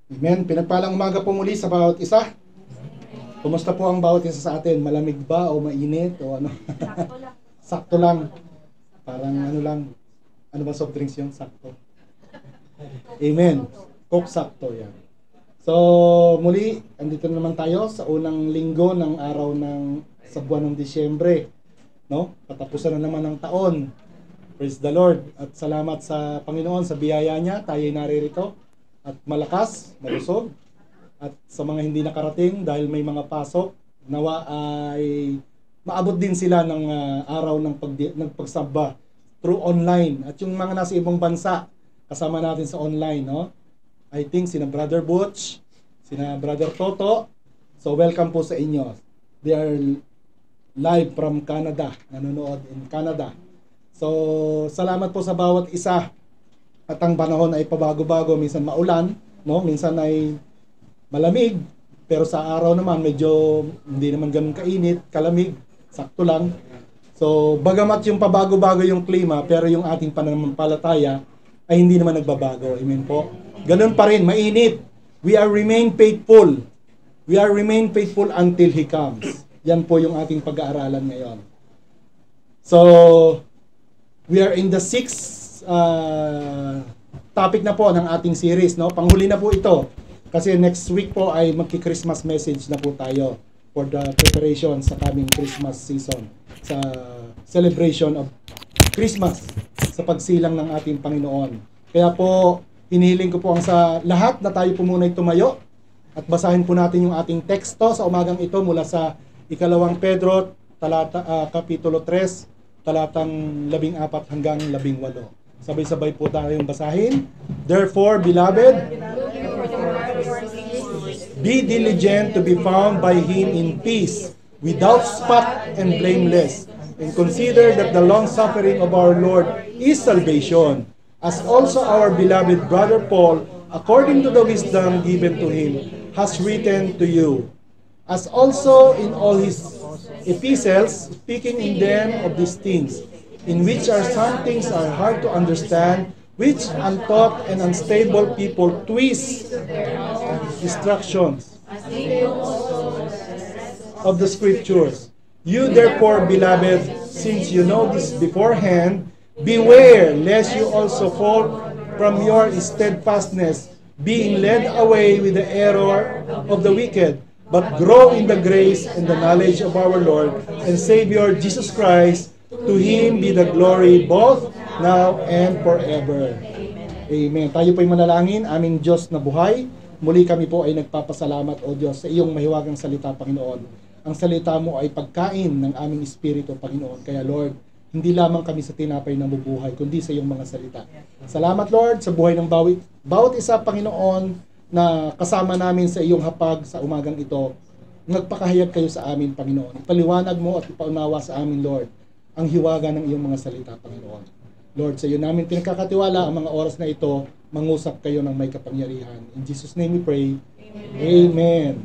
Amen. Pinagpalang umaga po muli sa bawat isa. Kumusta po ang bawat isa sa atin? Malamig ba o mainit o ano? Sakto lang. Sakto lang. Parang ano lang. Ano ba soft drinks yun? Sakto. Amen. Coke sakto yan. So, muli, andito na naman tayo sa unang linggo ng araw sa buwan ng Disyembre. No? Patapusan na naman ng taon. Praise the Lord. At salamat sa Panginoon sa biyaya niya. Tayo'y naririto. At malakas, malusog. At sa mga hindi nakarating dahil may mga pasok, nawa ay maabot din sila ng araw ng pagsamba through online. At yung mga nasa ibang bansa, kasama natin sa online, no? I think sina Brother Butch, sina Brother Toto. So welcome po sa inyo. They are live from Canada, nanonood in Canada. So salamat po sa bawat isa. At ang panahon ay pabago-bago, minsan maulan, no? Minsan ay malamig, pero sa araw naman medyo hindi naman ganoon kainit, kalamig, sakto lang. So bagamat yung pabago-bago yung klima, pero yung ating pananampalataya ay hindi naman nagbabago. Amen po. Ganun pa rin, mainit. We are remain faithful. We are remain faithful until He comes. Yan po yung ating pag-aaralan ngayon. So, we are in the sixth topic na po ng ating series, no? Panghuli na po ito. Kasi next week po ay magki-Christmas message na po tayo for the preparation sa coming Christmas season. Sa celebration of Christmas, sa pagsilang ng ating Panginoon. Kaya po, hinihiling ko po ang sa lahat na tayo po muna tumayo at basahin po natin yung ating teksto sa umagang ito mula sa ikalawang Pedro, kapitulo 3, talatang 14 hanggang 18. Sabay-sabay po tayong basahin. Therefore, beloved, be diligent to be found by Him in peace, without spot and blameless, and consider that the long-suffering of our Lord is salvation, as also our beloved brother Paul, according to the wisdom given to him, has written to you, as also in all his epistles, speaking in them of these things, in which are some things are hard to understand, which untaught and unstable people twist instructions of the Scriptures. You therefore, beloved, since you know this beforehand, beware lest you also fall from your steadfastness, being led away with the error of the wicked, but grow in the grace and the knowledge of our Lord and Savior Jesus Christ. To Him be the glory both now and forever. Amen. Tayo po'y manalangin. Aming Diyos na buhay, muli kami po ay nagpapasalamat, O Diyos, sa iyong mahiwagang salita, Panginoon. Ang salita mo ay pagkain ng aming espiritu, Panginoon. Kaya Lord, hindi lamang kami sa tinapay na mabuhay, kundi sa iyong mga salita. Salamat, Lord, sa buhay ng bawat isa, Panginoon, na kasama namin sa iyong hapag sa umagang ito. Nagpakahayag kayo sa amin, Panginoon. Ipaliwanag mo at ipaunawa sa amin, Lord, ang hiwaga ng iyong mga salita, Panginoon. Lord, sa iyo namin pinagkakatiwala ang mga oras na ito, mangusap kayo ng may kapangyarihan. In Jesus' name we pray. Amen.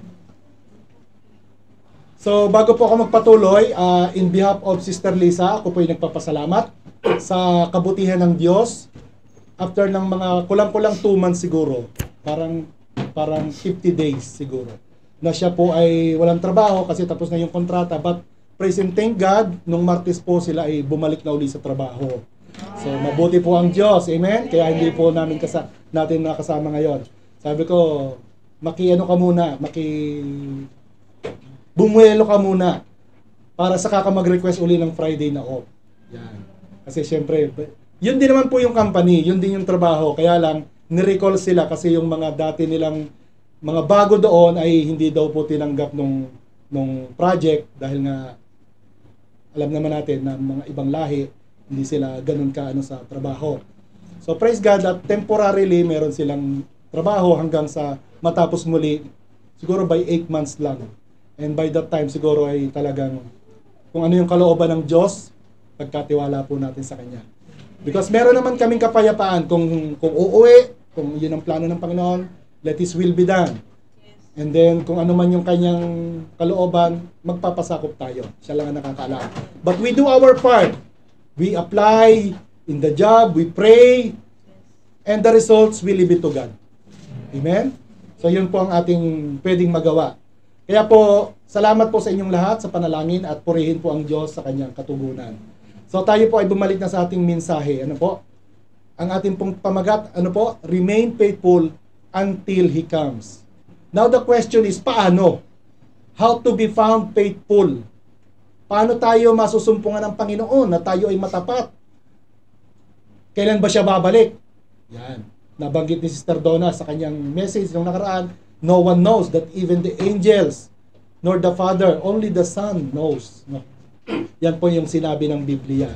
So, bago po ako magpatuloy, in behalf of Sister Lisa, ako po ay nagpapasalamat sa kabutihan ng Diyos. After ng mga kulang-kulang 2 months siguro, parang 50 days siguro, na siya po ay walang trabaho kasi tapos na yung kontrata. But praise and thank God, nung Martes po sila ay bumalik na uli sa trabaho. So, mabuti po ang Diyos. Amen? Kaya hindi po natin nakasama ngayon. Sabi ko, makiano ka muna, bumuelo ka muna para saka ka mag-request uli ng Friday na off. Yan. Kasi syempre, yun din naman po yung company, yun din yung trabaho. Kaya lang, ni-recall sila kasi yung mga dati nilang mga bago doon ay hindi daw po tinanggap nung project dahil nga alam naman natin na mga ibang lahi hindi sila ganun kaano sa trabaho. So praise God that temporarily meron silang trabaho hanggang sa matapos muli, siguro by 8 months lang. And by that time siguro ay talagang kung ano yung kalooban ng Diyos, pagkatiwala po natin sa Kanya. Because meron naman kaming kapayapaan kung uuwi, kung yun ang plano ng Panginoon, let His will be done. And then kung ano man yung Kanyang kalooban, magpapasakop tayo. Siya lang ang nakakaalam. But we do our part. We apply in the job, we pray, and the results will leave it to God. Amen? So yun po ang ating pwedeng magawa. Kaya po, salamat po sa inyong lahat sa panalangin at purihin po ang Diyos sa kanyang katugunan. So tayo po ay bumalik na sa ating mensahe. Ano po? Ang ating pong pamagat, ano po? Remain faithful until He comes. Now the question is, paano? How to be found faithful? Paano tayo masusumpungan ng Panginoon na tayo ay matapat? Kailan ba siya babalik? Yan. Nabanggit ni Sister Donna sa kanyang message nung nakaraan, no one knows, that even the angels, nor the Father, only the Son knows. No? Yan po yung sinabi ng Biblia.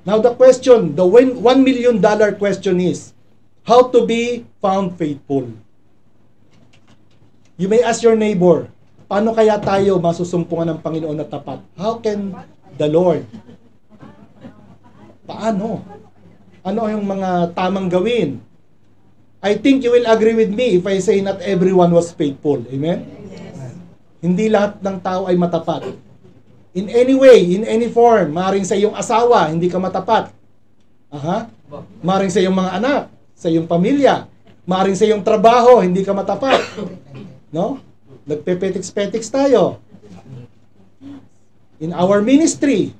Now the question, the $1 million question is, how to be found faithful? You may ask your neighbor, paano kaya tayo masusumpungan ng Panginoon na tapat? How can the Lord? Paano? Ano yung mga tamang gawin? I think you will agree with me if I say not everyone was faithful. Amen? Yes. Hindi lahat ng tao ay matapat. In any way, in any form, maaaring sa iyong asawa, hindi ka matapat. Maaaring sa iyong mga anak, sa iyong pamilya, maaaring sa iyong trabaho, hindi ka matapat. No? Nagpepetiks-petiks tayo. In our ministry.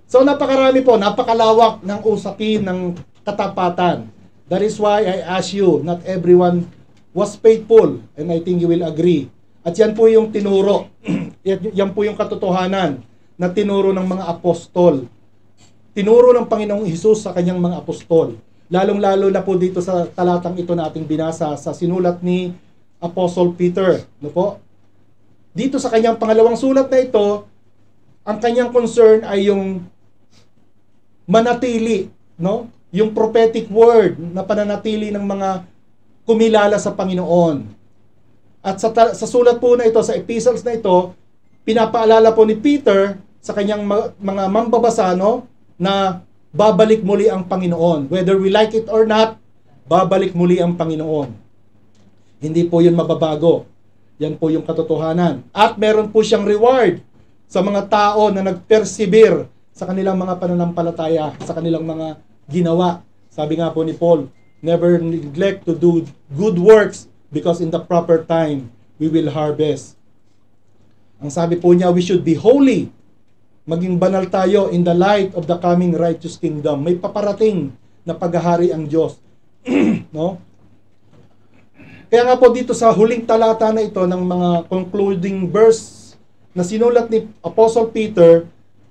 So napakarami po, napakalawak ng usapin ng katapatan. That is why I ask you, not everyone was faithful, and I think you will agree. At yan po yung tinuro. Yan po yung katotohanan na tinuro ng mga apostol. Tinuro ng Panginoong Hesus sa kanyang mga apostol. Lalong-lalo na po dito sa talatang ito na ating binasa sa sinulat ni Apostle Peter. No po? Dito sa kanyang pangalawang sulat na ito, ang kanyang concern ay yung manatili, no? Yung prophetic word na pananatili ng mga kumilala sa Panginoon. At sa sulat po na ito, sa epistles na ito, pinapaalala po ni Peter sa kanyang mga mambabasa, no, na babalik muli ang Panginoon. Whether we like it or not, babalik muli ang Panginoon. Hindi po yun mababago. Yan po yung katotohanan. At meron po siyang reward sa mga tao na nag-persevere sa kanilang mga pananampalataya, sa kanilang mga ginawa. Sabi nga po ni Paul, never neglect to do good works because in the proper time, we will harvest. Ang sabi po niya, we should be holy. Maging banal tayo in the light of the coming righteous kingdom. May paparating na paghahari ang Diyos. No? Kaya nga po dito sa huling talata na ito ng mga concluding verse na sinulat ni Apostle Peter,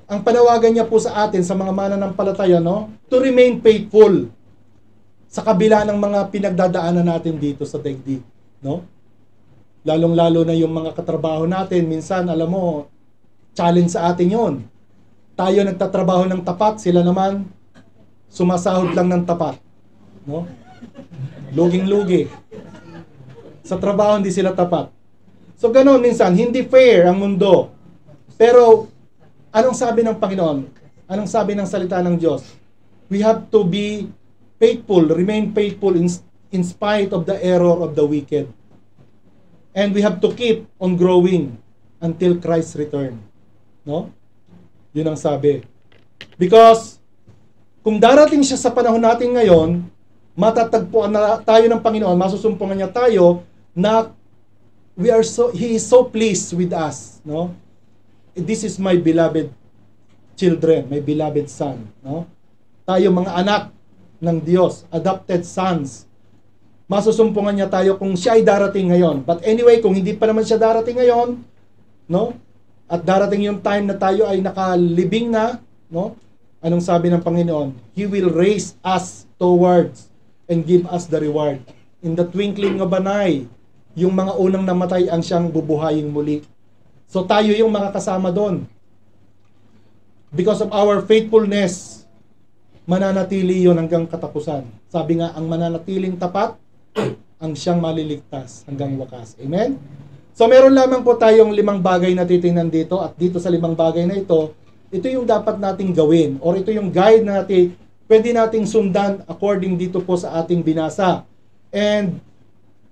ang panawagan niya po sa atin, sa mga mananampalataya, no, to remain faithful sa kabila ng mga pinagdadaanan natin dito sa daigdig, no? Lalong-lalo na yung mga katrabaho natin, minsan, alam mo, challenge sa atin yon. Tayo nagtatrabaho ng tapat, sila naman sumasahod lang ng tapat, no? Luging-lugi. Sa trabaho hindi sila tapat. So ganoon minsan, hindi fair ang mundo. Pero anong sabi ng Panginoon? Anong sabi ng salita ng Diyos? We have to be faithful, remain faithful in spite of the error of the wicked. And we have to keep on growing until Christ's return. No? Yun ang sabi. Because kung darating siya sa panahon natin ngayon, matatagpuan na tayo ng Panginoon, masusumpungan niya tayo na He is so pleased with us, no? This is my beloved children, my beloved son, no? Tayo mga anak ng Diyos, adopted sons. Masusumpungan niya tayo kung siya ay darating ngayon. But anyway, kung hindi pa naman siya darating ngayon, no? At darating yung time na tayo ay nakalibing na, no? Anong sabi ng Panginoon? He will raise us towards and give us the reward. In the twinkling of an eye, yung mga unang namatay ang siyang bubuhayin muli. So tayo yung mga kasama doon. Because of our faithfulness, mananatili yon hanggang katapusan. Sabi nga, ang mananatiling tapat, ang siyang maliligtas hanggang wakas. Amen? So meron lamang po tayong 5 bagay na titingnan dito, at dito sa 5 bagay na ito yung dapat nating gawin, or ito yung guide na natin, pwede nating sundan according dito po sa ating binasa. And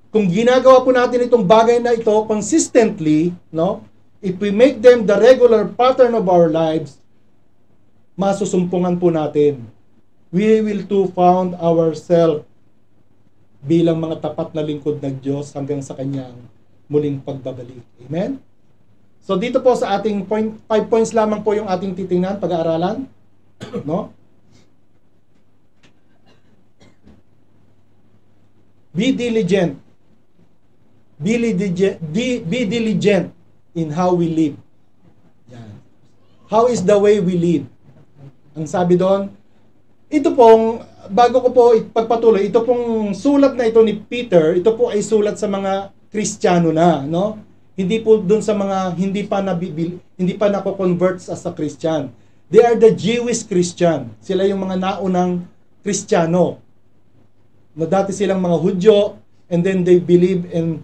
kung ginagawa po natin itong bagay na ito consistently, no? If we make them the regular pattern of our lives, masusumpungan po natin. We will to found ourselves bilang mga tapat na lingkod ng Diyos hanggang sa kanyang muling pagbabalik. Amen? So dito po sa ating 5 points lamang po yung ating titingnan, pag-aaralan. No? Be diligent. Be diligent in how we live. Yan. How is the way we live? Ang sabi doon, ito pong, bago ko po ipagpatuloy, ito pong sulat na ito ni Peter, ito po ay sulat sa mga Kristiyano na, no? Hindi po doon sa mga hindi pa nako-convert as a Christian. They are the Jewish Christian. Sila yung mga naunang Kristiyano. Na dati silang mga Hudyo, and then they believe in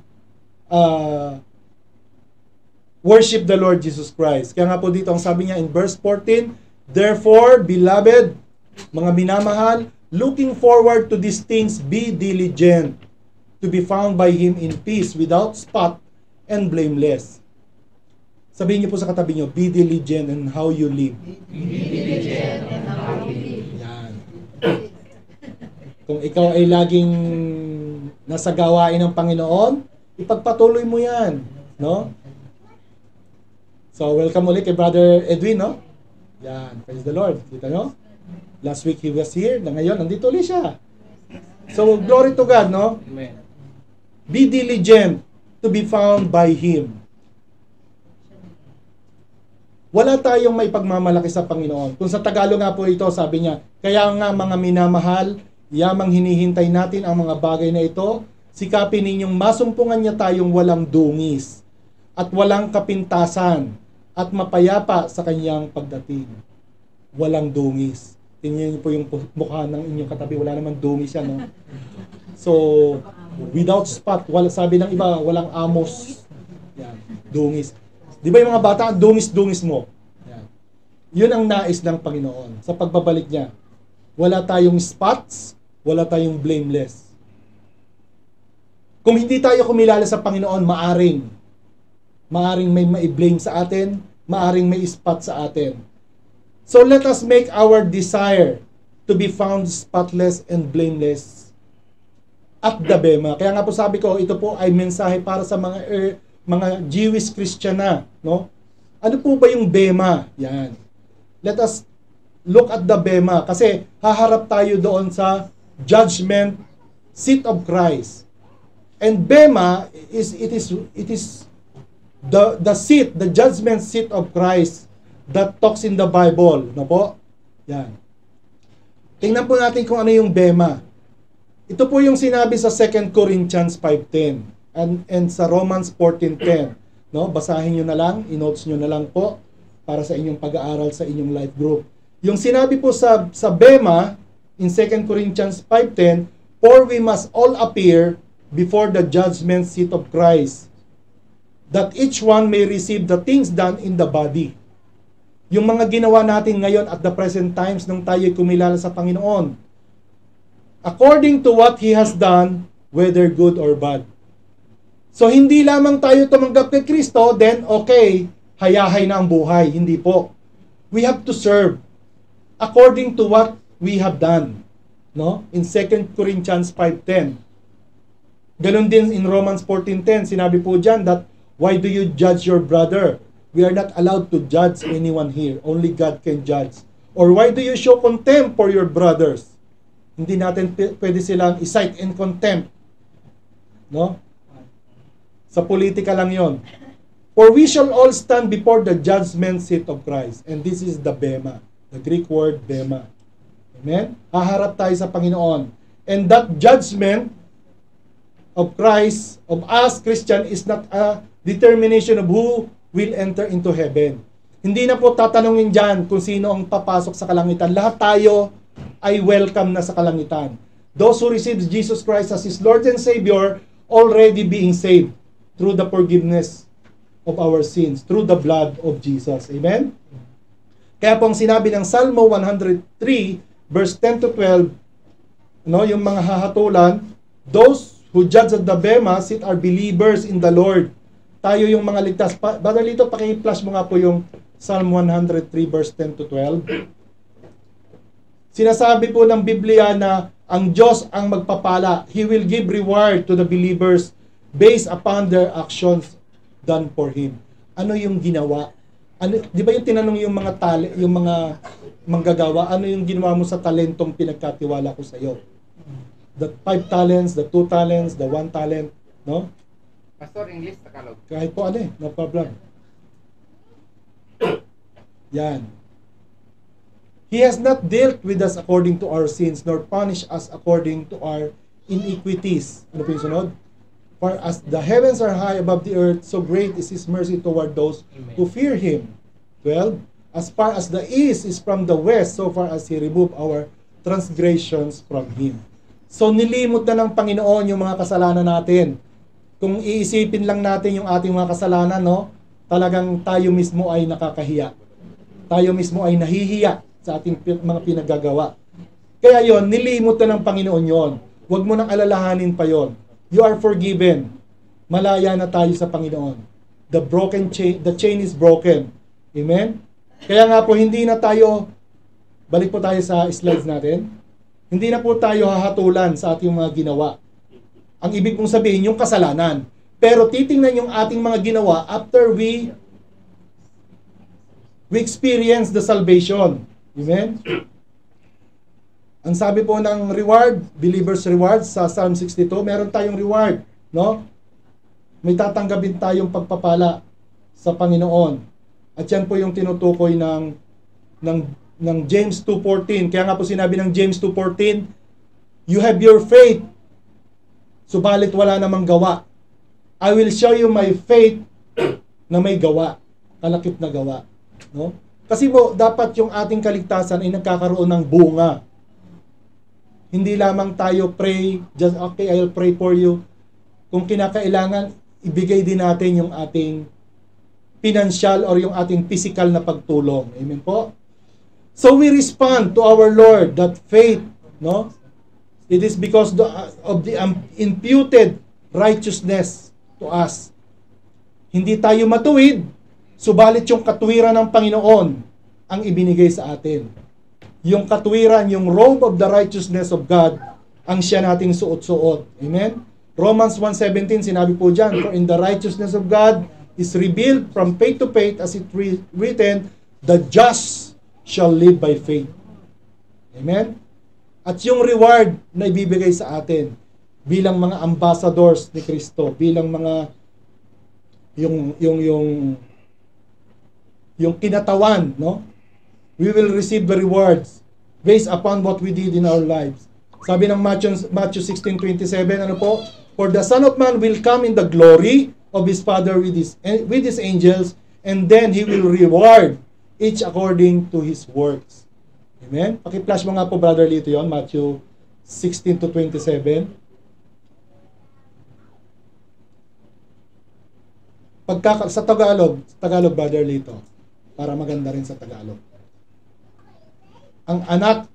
worship the Lord Jesus Christ. Kaya nga po dito, ang sabi niya in verse 14, therefore, beloved, mga minamahal, looking forward to these things, be diligent to be found by Him in peace, without spot and blameless. Sabihin niyo po sa katabi niyo, be diligent in how you live. Be diligent in how you live. Yan. Kung ikaw ay laging nasa gawain ng Panginoon, ipagpatuloy mo yan. No? So, welcome ulit kay Brother Edwin, no? Yan, praise the Lord. Kita nyo? Last week he was here, na ngayon, nandito ulit siya. So, glory to God, no? Amen. Be diligent to be found by Him. Wala tayong may pagmamalaki sa Panginoon. Kung sa Tagalog nga po ito, sabi niya, kaya nga mga minamahal, yamang hinihintay natin ang mga bagay na ito, sikapin ninyong masumpungan niya tayong walang dungis at walang kapintasan at mapayapa sa kanyang pagdating. Walang dungis. Tingnan niyo po yung mukha ng inyong katabi, wala naman dungis yan, no? So, without spot, sabi ng iba, walang amos. Yan, dungis. Di ba yung mga bata, dungis-dungis mo? Yan. Yun ang nais ng Panginoon sa pagbabalik niya. Wala tayong spots, wala tayong blameless. Kung hindi tayo kumilala sa Panginoon, maaring may ma-blame sa atin, maaring may spot sa atin. So let us make our desire to be found spotless and blameless at the Bema. Kaya nga po sabi ko, ito po ay mensahe para sa mga Jewish Christian na, no? Ano po ba yung Bema? Yan. Let us look at the Bema kasi haharap tayo doon sa judgment seat of Christ. And Bema is the seat, the judgment seat of Christ that talks in the Bible, no po? Yan. Tingnan po natin kung ano yung Bema. Ito po yung sinabi sa 2 Corinthians 5:10 and sa Romans 14:10. No? Basahin niyo na lang, i-notes niyo na lang po para sa inyong pag-aaral sa inyong life group. Yung sinabi po sa Bema in 2 Corinthians 5:10, for we must all appear before the judgment seat of Christ, that each one may receive the things done in the body. Yung mga ginawa natin ngayon at the present times nung tayo kumilala sa Panginoon, according to what He has done, whether good or bad. So, hindi lamang tayo tumanggap kay Kristo, then okay, hayahay na ang buhay. Hindi po. We have to serve according to what we have done. No? In 2 Corinthians 5:10. Ganon din in Romans 14:10, sinabi po dyan that, why do you judge your brother? We are not allowed to judge anyone here. Only God can judge. Or why do you show contempt for your brothers? Hindi natin pwede silang i-cite in contempt. No? Sa politika lang yon. For we shall all stand before the judgment seat of Christ. And this is the Bema. The Greek word Bema. Amen? Haharap tayo sa Panginoon. And that judgment of Christ, of us Christian, is not a determination of who will enter into heaven. Hindi na po tatanungin dyan kung sino ang papasok sa kalangitan. Lahat tayo ay welcome na sa kalangitan. Those who receive Jesus Christ as His Lord and Savior already being saved through the forgiveness of our sins, through the blood of Jesus. Amen? Kaya po ang sinabi ng Salmo 103, verse 10 to 12, no, yung mga hahatulan, those who judge at the Bema sit are believers in the Lord. Tayo yung mga ligtas. Brother Lito, paki-flash mo nga po yung Psalm 103 verse 10 to 12. Sinasabi po ng Biblia na Ang Diyos ang magpapala. He will give reward to the believers based upon their actions done for Him. Ano yung ginawa? Ano, di ba yung tinanong yung mga yung mga manggagawa, ano yung ginawa mo sa talentong pinagkatiwala ko sa iyo? The 5 talents, the 2 talents, the 1 talent, no? Pastor, English, Tagalog. Kahit po ano no problem. Yan. He has not dealt with us according to our sins, nor punished us according to our iniquities. Ano po yung sunod? For as the heavens are high above the earth, so great is His mercy toward those who fear Him. 12. As far as the east is from the west, so far as He removed our transgressions from Him. So nilimot na ng Panginoon yung mga kasalanan natin. Kung iisipin lang natin yung ating mga kasalanan, no, talagang tayo mismo ay nakakahiya. Tayo mismo ay nahihiya sa ating mga pinagagawa. Kaya yon, nilimot na ng Panginoon yon. Huwag mo nang alalahanin pa yon. You are forgiven. Malaya na tayo sa Panginoon. The chain is broken. Amen? Kaya nga po, hindi na tayo, balik po tayo sa slides natin, hindi na po tayo hahatulan sa ating mga ginawa. Ang ibig kong sabihin, yung kasalanan. Pero titingnan yung ating mga ginawa after we experience the salvation. Amen? Ang sabi po ng reward, believer's reward sa Psalm 62, meron tayong reward, no? May tatanggapin tayong pagpapala sa Panginoon. At yan po yung tinutukoy ng James 2:14. Kaya nga po sinabi ng James 2:14, you have your faith, subalit wala namang gawa. I will show you my faith na may gawa, kalakip na gawa, no? Kasi po, dapat yung ating kaligtasan ay nagkakaroon ng bunga. Hindi lamang tayo pray, just okay, I'll pray for you. Kung kinakailangan, ibigay din natin yung ating financial or yung ating physical na pagtulong. Amen po? So we respond to our Lord that faith, no? It is because of the imputed righteousness to us. Hindi tayo matuwid, subalit yung katwiran ng Panginoon ang ibinigay sa atin. Yung katwiran, yung robe of the righteousness of God, ang siya nating suot-suot. Amen? Romans 1:17, sinabi po dyan, for in the righteousness of God is revealed from faith to faith, as it written, the just shall live by faith. Amen? At yung reward na ibibigay sa atin bilang mga ambassadors ni Kristo, bilang mga yung kinatawan, no? We will receive the rewards based upon what we did in our lives. Sabi ng Matthew 16:27, ano po? For the Son of Man will come in the glory of His Father with His angels, and then He will reward each according to his works. Amen? Paki-flash mo nga po, Brother Lito, yon, Matthew 16-27. Sa Tagalog, Brother Lito, para maganda rin sa Tagalog. Ang anak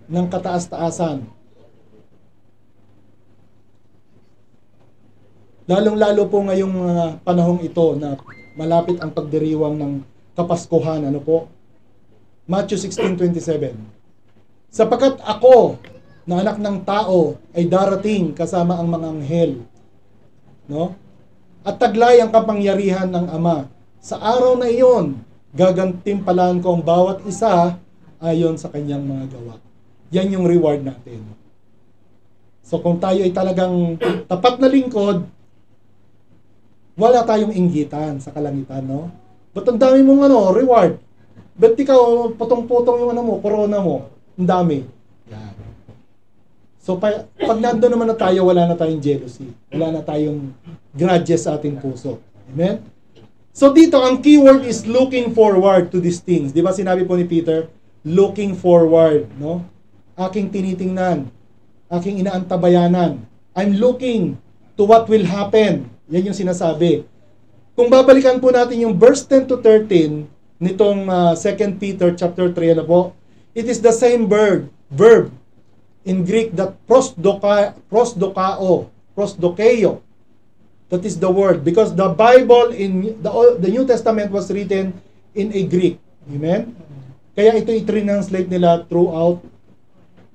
ng kataas-taasan, lalong-lalo po ngayong mga panahong ito na malapit ang pagdiriwang ng Kapaskuhan, ano po? Matthew 16:27. Sapagkat ako, na anak ng tao, ay darating kasama ang mga anghel, no? At taglay ang kapangyarihan ng Ama. Sa araw na iyon, gagantimpalaan ko ang bawat isa ayon sa kanyang mga gawa. Yan yung reward natin. So kung tayo ay talagang tapat na lingkod, wala tayong inggitan sa kalangitan, no? Ba't ang dami mong reward? Ba't ikaw putong-putong yung corona mo? Ang dami. Yan. So pag nandun naman na tayo, wala na tayong jealousy. Wala na tayong grudges sa ating puso. Amen? So dito, ang keyword is looking forward to these things. Di ba sinabi po ni Peter? Looking forward, no? Aking tinitingnan. Aking inaantabayanan. I'm looking to what will happen. Yan yung sinasabi. Kung babalikan po natin yung verse 10 to 13 nitong 2 Peter chapter 3, ano po? It is the same verb in Greek that prosdokeo. That is the word, because the Bible in the New Testament was written in a Greek. Amen? Kaya ito i-translate nila throughout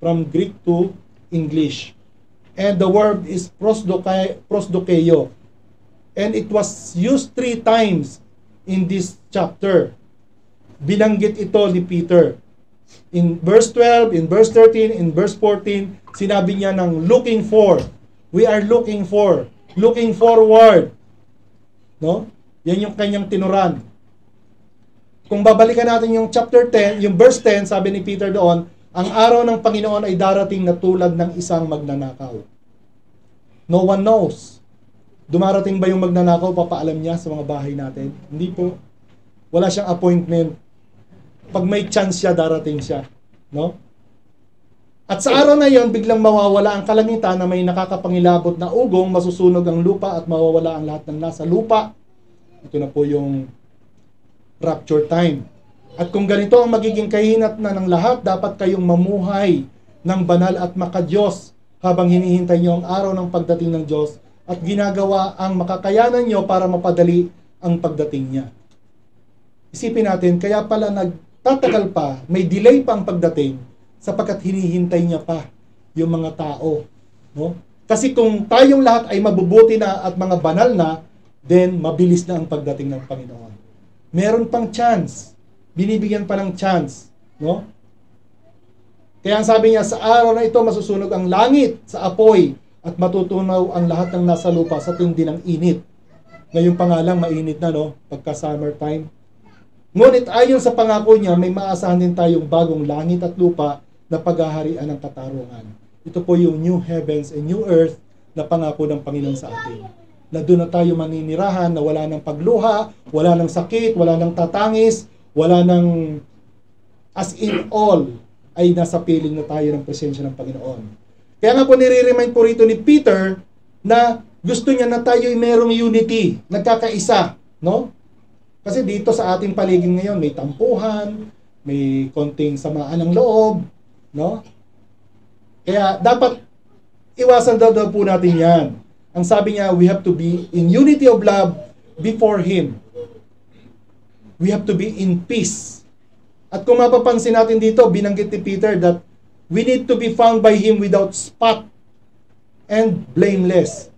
from Greek to English. And the word is prosdokeio. And it was used 3 times in this chapter. Binanggit ito ni Peter. In verse 12, in verse 13, in verse 14, sinabi niya ng looking for. We are looking for. Looking forward. No? Yan yung kanyang tinuran. Kung babalikan natin yung chapter 10, yung verse 10, sabi ni Peter doon, ang araw ng Panginoon ay darating na tulad ng isang magnanakaw. No one knows. Dumarating ba yung magnanakaw, papaalam niya sa mga bahay natin? Hindi po. Wala siyang appointment. Pag may chance siya, darating siya. No? At sa araw na yon, biglang mawawala ang kalangitan na may nakakapangilabot na ugong, masusunog ang lupa at mawawala ang lahat ng nasa lupa. Ito na po yung rapture time. At kung ganito ang magiging kahinat na ng lahat, dapat kayong mamuhay ng banal at makadiyos habang hinihintay niyo ang araw ng pagdating ng Diyos at ginagawa ang makakayanan niyo para mapadali ang pagdating niya. Isipin natin, kaya pala nagtatagal pa, may delay pa ang pagdating sapagkat hinihintay niya pa yung mga tao. No? Kasi kung tayong lahat ay mabubuti na at mga banal na, then mabilis na ang pagdating ng Panginoon. Meron pang chance. Binibigyan pa ng chance. No? Kaya ang sabi niya, sa araw na ito masusunog ang langit sa apoy at matutunaw ang lahat ng nasa lupa sa tindi ng init. Ngayon pa nga lang, mainit na, no? Pagka summertime. Ngunit ayon sa pangako niya, may maasahan din tayong bagong langit at lupa na paghaharian ng katarungan. Ito po yung new heavens and new earth na pangako ng Panginoon sa atin. Na doon na tayo maninirahan, na wala ng pagluha, wala ng sakit, wala ng tatangis, wala ng as in all ay nasa piling na tayo ng presensya ng Panginoon. Kaya nga po nire-remind po rito ni Peter na gusto niya na tayo ay merong unity, nagkakaisa, no? Kasi dito sa ating paligid ngayon may tampuhan, may konting samaan ng loob, no? Kaya dapat iwasan daw po natin 'yan. Ang sabi niya, we have to be in unity of love before Him. We have to be in peace. At kung mapapansin natin dito, binanggit ni Peter that we need to be found by Him without spot and blameless.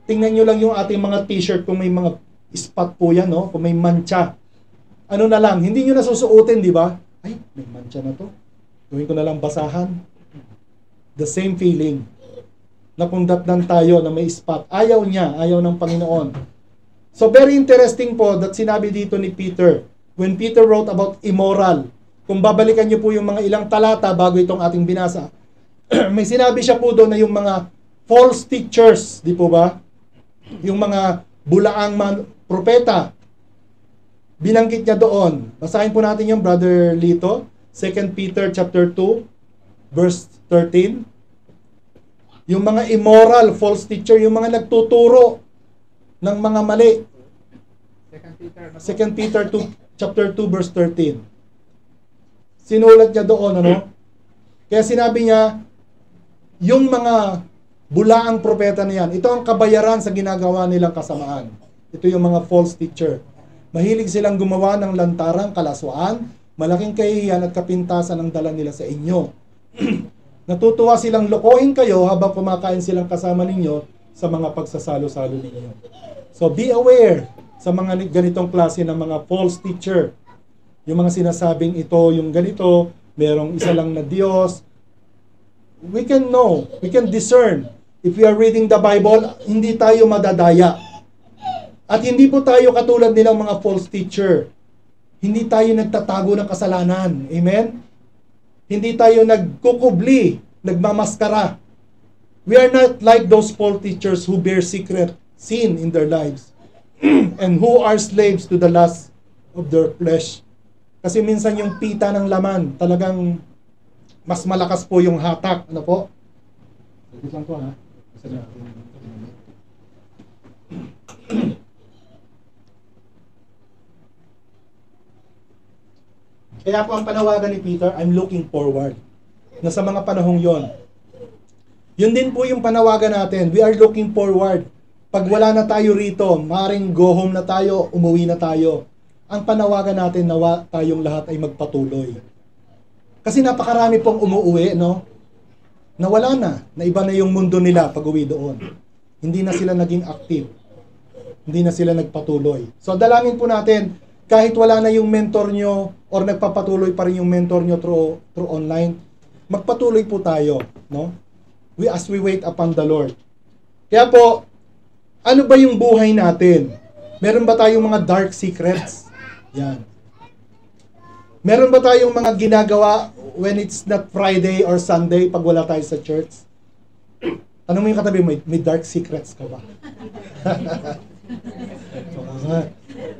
Tingnan nyo lang yung ating mga t-shirt kung may mga spot po yan, no? Kung may mancha. Ano na lang, hindi nyo nasusuotin, di ba? Ay, may mancha na to. Gawin ko na lang basahan. The same feeling. Napundatnan tayo na may spot. Ayaw niya, ayaw ng Panginoon. So very interesting po that sinabi dito ni Peter, when Peter wrote about immoral, kung babalikan niyo po yung mga ilang talata bago itong ating binasa, may sinabi siya po doon na yung mga false teachers, di po ba? Yung mga bulaang propeta, binanggit niya doon. Basahin po natin yung Brother Lito, 2 Peter chapter 2, verse 13. Yung mga immoral, false teacher, yung mga nagtuturo ng mga mali. 2 Peter 2, chapter 2, verse 13. Sinulat niya doon, ano? Kaya sinabi niya, yung mga bulaang propeta na yan, ito ang kabayaran sa ginagawa nilang kasamaan. Ito yung mga false teacher. Mahilig silang gumawa ng lantarang kalaswaan, malaking kahihiyan at kapintasan ang dala nila sa inyo. Natutuwa silang lokohin kayo habang kumakain silang kasama ninyo sa mga pagsasalo-salo ninyo. So be aware sa mga ganitong klase ng mga false teacher. Yung mga sinasabing ito, yung ganito, merong isa lang na Diyos. We can know, we can discern. If we are reading the Bible, hindi tayo madadaya. At hindi po tayo katulad nilang mga false teacher. Hindi tayo nagtatago ng kasalanan. Amen? Hindi tayo nagkukubli, nagmamaskara. We are not like those false teachers who bear secret sin in their lives and who are slaves to the lust of their flesh. Kasi minsan yung pita ng laman, talagang mas malakas po yung hatak. Ano po? Saglit lang po, ha? Kaya po ang panawagan ni Peter, I'm looking forward. Na sa mga panahong yon. Yun din po yung panawagan natin. We are looking forward. Pag wala na tayo rito, maaaring go home na tayo, umuwi na tayo. Ang panawagan natin na tayong lahat ay magpatuloy. Kasi napakarami pong umuuwi, no? Nawala na iba na yung mundo nila pag uwi doon. Hindi na sila naging active. Hindi na sila nagpatuloy. So dalangin po natin, kahit wala na yung mentor nyo or nagpapatuloy pa rin yung mentor nyo through online, magpatuloy po tayo, no? As we wait upon the Lord. Kaya po, ano ba yung buhay natin? Meron ba tayong mga dark secrets? Yan. Meron ba tayong mga ginagawa when it's not Friday or Sunday pag wala tayo sa church? Tanong mo yung katabi, may dark secrets ka ba?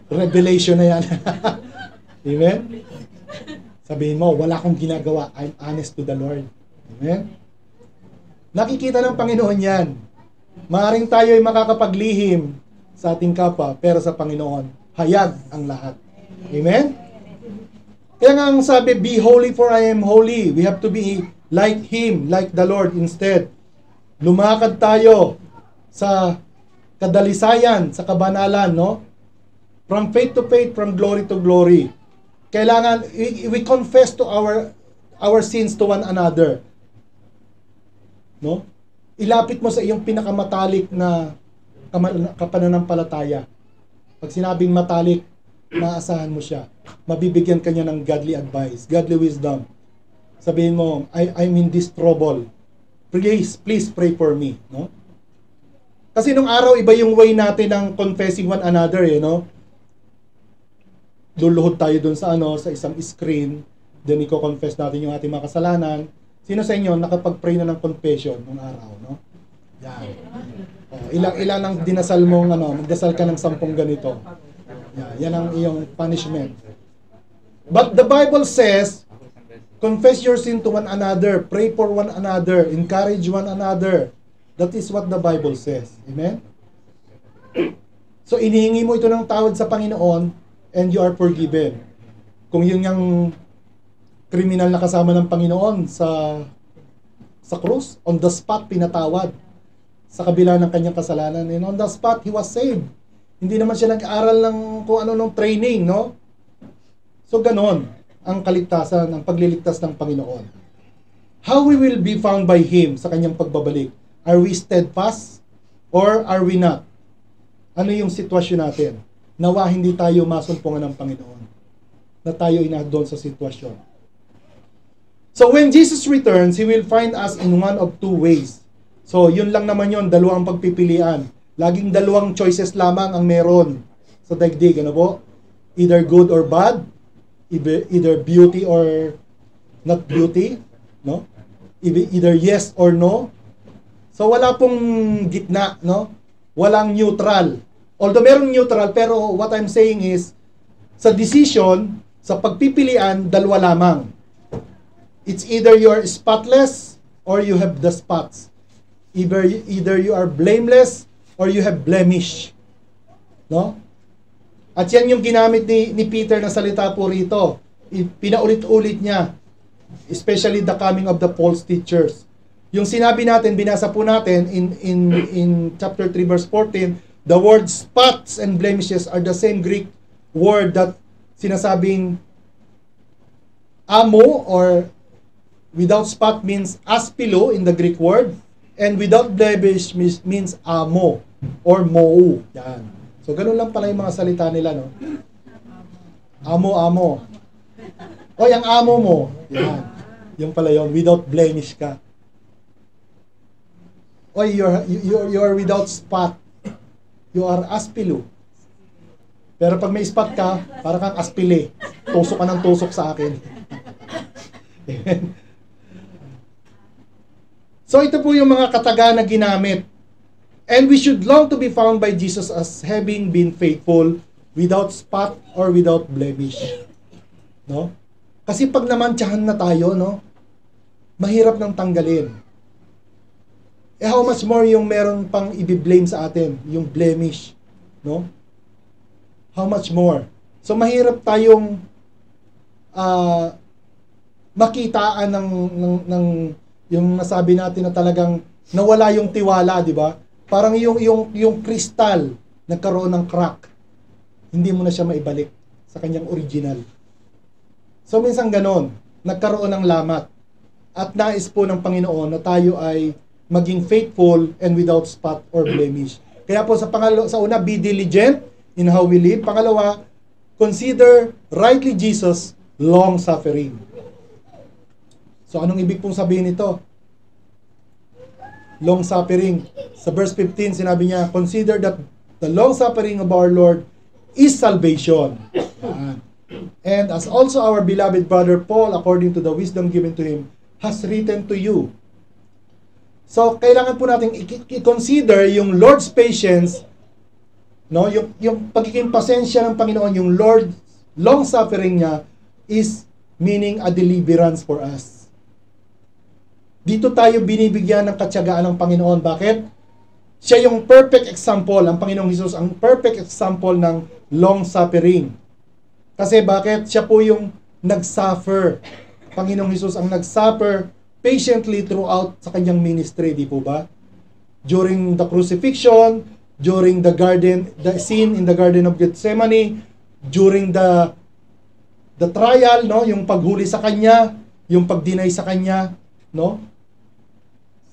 Revelation na yan. Amen? Sabihin mo, wala akong ginagawa. I'm honest to the Lord. Amen? Nakikita ng Panginoon yan. Maaring tayo ay makakapaglihim sa ating kapwa, pero sa Panginoon, hayag ang lahat. Amen? Kaya nga ang sabi, be holy for I am holy. We have to be like Him, like the Lord instead. Lumakad tayo sa kadalisayan, sa kabanalan, no? From faith to faith, from glory to glory. Kailangan, we confess to our sins to one another. No? Ilapit mo sa iyong pinakamatalik na kapananampalataya. Pag sinabing matalik, maasahan mo siya. Mabibigyan ka niya ng godly advice, godly wisdom. Sabihin mo, I'm in this trouble. Please pray for me. No? Kasi nung araw, iba yung way natin ng confessing one another, no? Luluhod tayo dun sa sa isang screen, then i-confess natin yung ating mga kasalanan. Sino sa inyo nakapag-pray na ng confession nung araw, no? Yan. Ilang ang dinasal mo, magdasal ka ng 10 ganito. Yan ang iyong punishment. But the Bible says, confess your sin to one another, pray for one another, encourage one another. That is what the Bible says. Amen? So, inihingi mo ito ng tawad sa Panginoon and you are forgiven. Kung yun yung kriminal na kasama ng Panginoon sa krus, on the spot, pinatawad sa kabila ng kanyang kasalanan. And on the spot, he was saved. Hindi naman siya nag-aaral ng kung ano nung training, no? So, ganon ang kaligtasan, ang pagliligtas ng Panginoon. How we will be found by Him sa kanyang pagbabalik? Are we steadfast or are we not? Ano yung sitwasyon natin? Nawa hindi tayo masumpungan ng Panginoon. Na tayo doon sa sitwasyon. So when Jesus returns, He will find us in one of two ways. So yun lang naman yun, dalawang pagpipilian. Laging dalawang choices lamang ang meron sa daigdig. Ano po? Either good or bad. Either beauty or not beauty. No? Either yes or no. So wala pong gitna, no? Walang neutral. Although merong neutral, pero what I'm saying is, sa decision, sa pagpipilian, dalawa lamang. It's either you're spotless or you have the spots. Either you are blameless or you have blemish. No? At yan yung ginamit ni Peter na salita po rito. Pinaulit-ulit niya. Especially the coming of the false teachers. Yung sinabi natin, binasa po natin in chapter 3 verse 14, the word spots and blemishes are the same Greek word that sinasabing amo or without spot means aspilo in the Greek word, and without blemish means amo or mou. Yan. So ganun lang pala yung mga salita nila, no? Amo. O yung amo mo. Yan. Yung pala yun, without blemish ka. O you're without spot. You are aspilo. Pero pag may spot ka, para kang aspile. Tusok ka ng tusok sa akin. So ito po yung mga kataga na ginamit. And we should long to be found by Jesus as having been faithful, without spot or without blemish. No? Kasi pag namantsahan na tayo, no? Mahirap nang tanggalin. How much more yung meron pang i-blame sa atin, yung blemish, no? How much more? So mahirap tayong makitaan ng yung nasabi natin na talagang nawala yung tiwala, di ba? Parang yung kristal nagkaroon ng crack. Hindi mo na siya maibalik sa kanyang original. So minsan ganon. nagkaroon ng lamat. At nais po ng Panginoon na tayo ay maging faithful and without spot or blemish. Kaya po sa una, be diligent in how we live. Pangalawa, consider rightly Jesus long-suffering. So anong ibig pong sabihin nito? Long-suffering. Sa verse 15, sinabi niya, consider that the long-suffering of our Lord is salvation. And as also our beloved brother Paul, according to the wisdom given to him, has written to you. So, kailangan po natin i-consider yung Lord's patience, no? Yung pagiging pasensya ng Panginoon, yung Lord's long-suffering niya is meaning a deliverance for us. Dito tayo binibigyan ng katyagaan ng Panginoon. Bakit? Siya yung perfect example, ang Panginoong Hesus, ang perfect example ng long-suffering. Kasi bakit? Siya po yung nag-suffer. Panginoong Hesus ang nag-suffer patiently throughout sa kanyang ministry, di po ba? During the crucifixion, during the scene in the Garden of Gethsemane, during the trial, no, yung paghuli sa kanya, yung pag-deny sa kanya, no?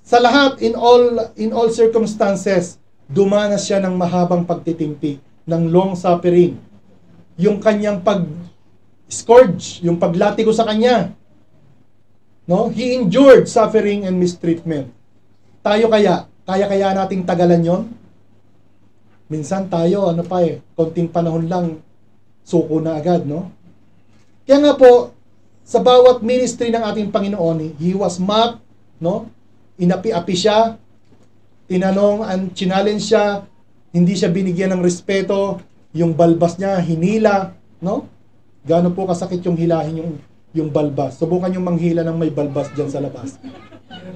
Sa lahat, in all circumstances, dumanas siya ng mahabang pagtitimpi, ng long suffering. Yung kanyang pag-scourge, yung paglatigo sa kanya, no? He endured suffering and mistreatment. Tayo kaya nating tagalan yon? Minsan tayo, konting panahon lang, suko na agad, no? Kaya nga po, sa bawat ministry ng ating Panginoon, He was mocked, no? Inapi-api siya, tinanong and challenge siya, hindi siya binigyan ng respeto, yung balbas niya, hinila, no? Gaano po kasakit yung hilahin yung balbas. Subukan yung manghila ng may balbas dyan sa labas.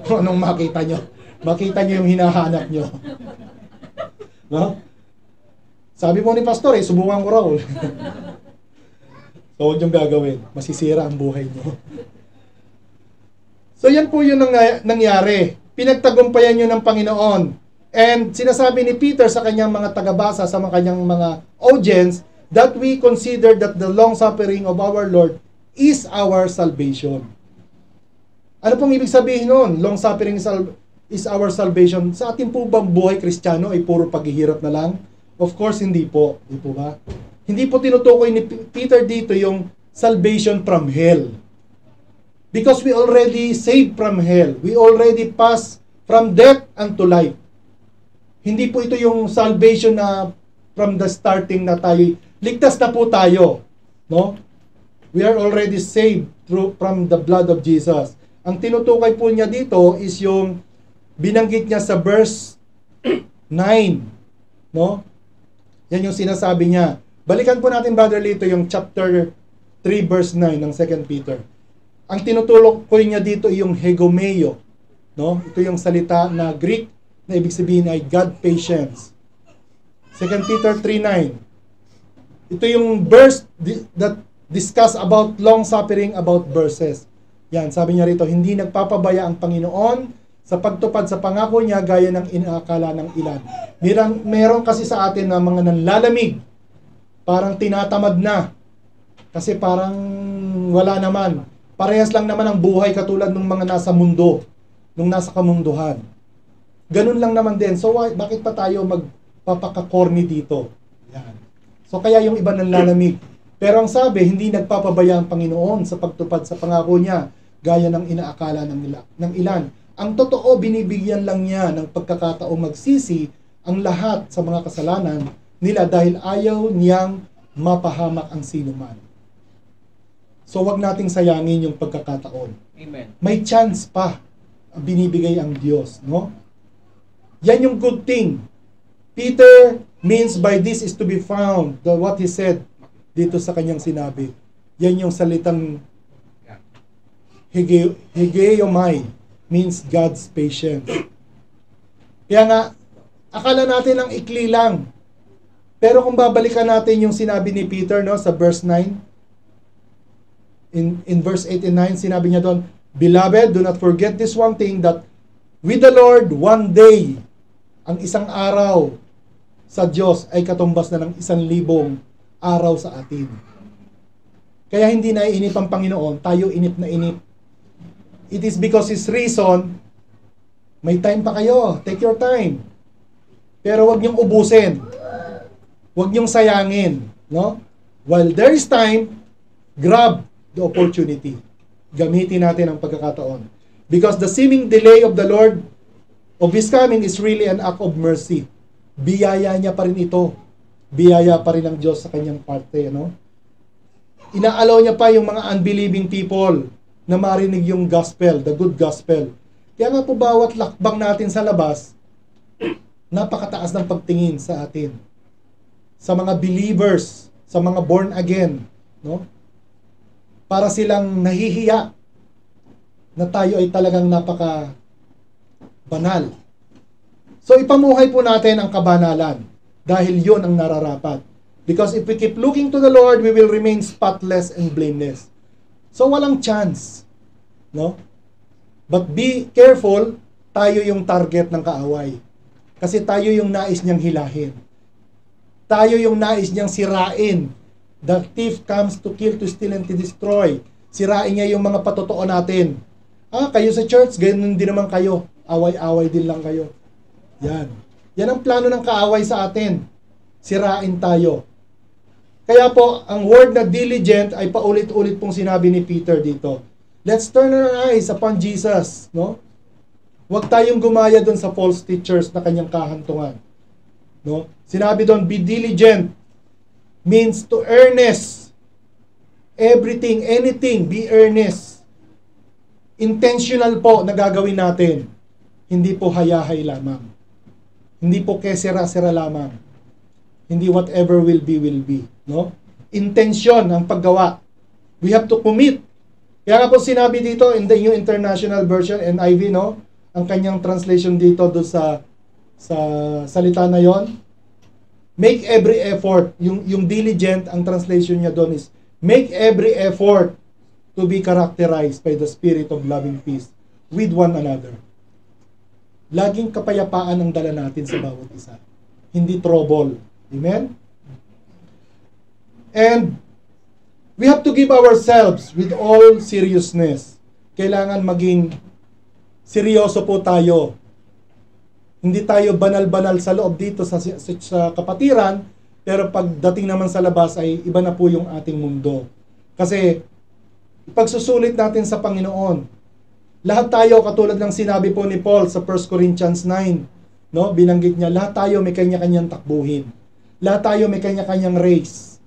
Kung anong makita nyo. Makita nyo yung hinahanap nyo. No? Sabi mo ni Pastor, subukan ko raw. So, huwag yung gagawin. Masisira ang buhay nyo. So, yan po yung nangyari. Pinagtagumpayan nyo ng Panginoon. And sinasabi ni Peter sa kanyang mga tagabasa, sa kanyang mga audience, that we consider that the long suffering of our Lord is our salvation. Ano pong ibig sabihin nun? Long suffering is our salvation. Sa ating po bang buhay Kristiyano ay puro paghihirap na lang? Of course, hindi po. Hindi po ba? Hindi po tinutukoy ni Peter dito yung salvation from hell. Because we already saved from hell. We already passed from death unto life. Hindi po ito yung salvation na from the starting na tayo, ligtas na po tayo. No? We are already saved from the blood of Jesus. Ang tinutukoy po niya dito is yung binanggit niya sa verse 9. No? Yan yung sinasabi niya. Balikan po natin, Brother Lito, yung chapter 3 verse 9 ng 2 Peter. Ang tinutukoy niya dito yung hegomeo. No? Ito yung salita na Greek na ibig sabihin ay God patience. 2 Peter 3:9. Ito yung verse that discuss about long suffering about verses. Yan, sabi niya rito, hindi nagpapabaya ang Panginoon sa pagtupad sa pangako niya gaya ng inaakala ng ilan. Meron kasi sa atin na mga nanlalamig, parang tinatamad na, kasi parang wala naman. Parehas lang naman ang buhay katulad ng mga nasa mundo, nung nasa kamunduhan. Ganun lang naman din. So bakit pa tayo magpapaka-corny dito? Yan. So kaya yung iba nanlalamig. Pero ang sabi, hindi nagpapabaya ang Panginoon sa pagtupad sa pangako niya, gaya ng inaakala ng ilan. Ang totoo, binibigyan lang niya ng pagkakataong magsisi ang lahat sa mga kasalanan nila dahil ayaw niyang mapahamak ang sinuman. So wag nating sayangin yung pagkakataon. Amen. May chance pa binibigay ang Diyos, no? Yan yung good thing. Peter means by this is to be found, what he said dito sa kanyang sinabi. Yan yung salitang hegeomai, means God's patience. Kaya nga, akala natin ang ikli lang. Pero kung babalikan natin yung sinabi ni Peter, no, sa verse 9, in verse 8 and 9, sinabi niya doon, Beloved, do not forget this one thing, that with the Lord, one day, ang isang araw sa Diyos ay katumbas na ng 1,000 araw sa atin. Kaya hindi naiinip ang Panginoon, tayo inip na inip. It is because His reason, may time pa kayo, take your time. Pero wag niyong ubusin. Wag niyong sayangin, no? While there is time, grab the opportunity. Gamitin natin ang pagkakataon. Because the seeming delay of the Lord, of His coming, is really an act of mercy. Biyaya niya pa rin ito. Biyaya pa rin ng Diyos sa kanyang parte, no? Inaalaw niya pa yung mga unbelieving people na marinig yung gospel, the good gospel. Kaya nga po bawat lakbang natin sa labas, napakataas ng pagtingin sa atin. Sa mga believers, sa mga born again, no? Para silang nahihiya na tayo ay talagang napaka banal. So ipamuhay po natin ang kabanalan dahil yon ang nararapat. Because if we keep looking to the Lord, we will remain spotless and blameless. So walang chance, no? But be careful, tayo yung target ng kaaway. Kasi tayo yung nais niyang hilahin. Tayo yung nais niyang sirain. The thief comes to kill, to steal, and to destroy. Sirain niya yung mga patotoo natin. Kayo sa church, ganyan din naman kayo. Away-away din lang kayo. Yan. Yan ang plano ng kaaway sa atin. Sirain tayo. Kaya po, ang word na diligent ay paulit-ulit pong sinabi ni Peter dito. Let's turn our eyes upon Jesus, no? Huwag tayong gumaya doon sa false teachers na kanyang kahantungan. No? Sinabi doon, be diligent means to earnest. Everything, anything, be earnest. Intentional po na gagawin natin. Hindi po hayahay lamang. Hindi po kesera-sera lamang. Hindi whatever will be. No? Intention ang paggawa. We have to commit. Kaya nga po sinabi dito in the New International Version, NIV, no? Ang kanyang translation dito doon sa salita na yon. Make every effort. Yung diligent, ang translation niya doon is, make every effort to be characterized by the spirit of loving peace with one another. Laging kapayapaan ang dala natin sa bawat isa. Hindi trouble. Amen? And we have to give ourselves with all seriousness. Kailangan maging seryoso po tayo. Hindi tayo banal-banal sa loob dito sa kapatiran, pero pagdating naman sa labas ay iba na po yung ating mundo. Kasi pagsusulit natin sa Panginoon, lahat tayo, katulad ng sinabi po ni Paul sa 1 Corinthians 9, no? Binanggit niya, lahat tayo may kanya-kanyang takbuhin. Lahat tayo may kanya-kanyang race.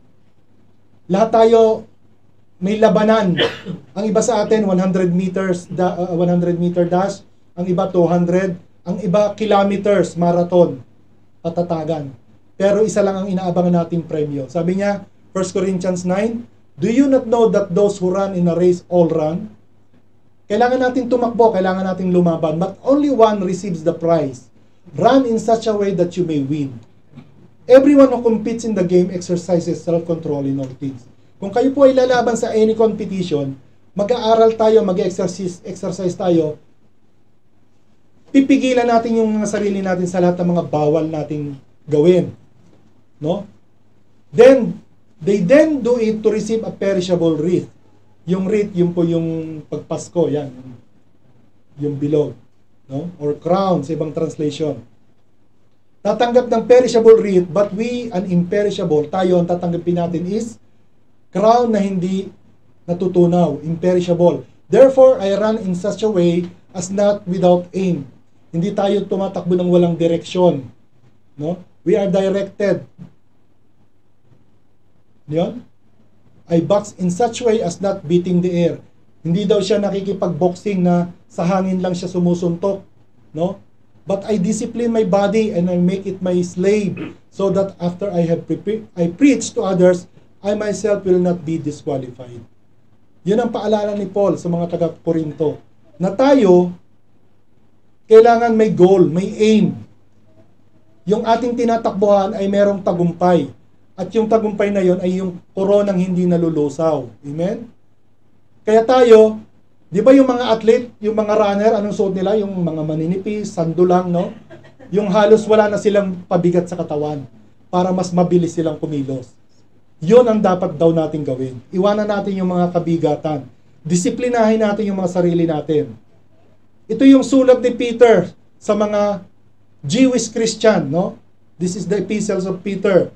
Lahat tayo may labanan. Ang iba sa atin 100 meter dash, ang iba 200, ang iba kilometers marathon, patatagan. Pero isa lang ang inaabangan nating premyo. Sabi niya, 1 Corinthians 9, do you not know that those who run in a race all run? Kailangan nating tumakbo, kailangan nating lumaban, but only one receives the prize. Run in such a way that you may win. Everyone who competes in the game exercises self-control in all things. Kung kayo po ay lalaban sa any competition, mag-aaral tayo, mag-exercise tayo, pipigilan natin yung mga sarili natin sa lahat ng mga bawal nating gawin. No? They then do it to receive a perishable wreath. Yung wreath, yun po yung pagpasko, yan. Yung bilog. No? Or crown sa ibang translation. Tatanggap ng perishable wreath, but we, an imperishable, tayo ang tatanggapin natin is crown na hindi natutunaw, imperishable. Therefore, I run in such a way as not without aim. Hindi tayo tumatakbo ng walang direksyon. No? We are directed. Yun? I box in such way as not beating the air. Hindi daw siya nakikipag-boxing na sa hangin lang siya sumusuntok. No? But I discipline my body and I make it my slave so that after I preach to others, I myself will not be disqualified. Yun ang paalala ni Paul sa mga taga-Korinto. Na tayo, kailangan may goal, may aim. Yung ating tinatakbuhan ay merong tagumpay. At yung tagumpay na yon ay yung koronang hindi nalulusaw. Amen? Kaya tayo, di ba yung mga athlete, yung mga runner, anong suot nila? Yung mga maninipis, sandulang, no? Yung halos wala na silang pabigat sa katawan para mas mabilis silang kumilos. Yun ang dapat daw natin gawin. Iwanan natin yung mga kabigatan. Disiplinahin natin yung mga sarili natin. Ito yung sulat ni Peter sa mga Jewish Christian, no? This is the epistles of Peter,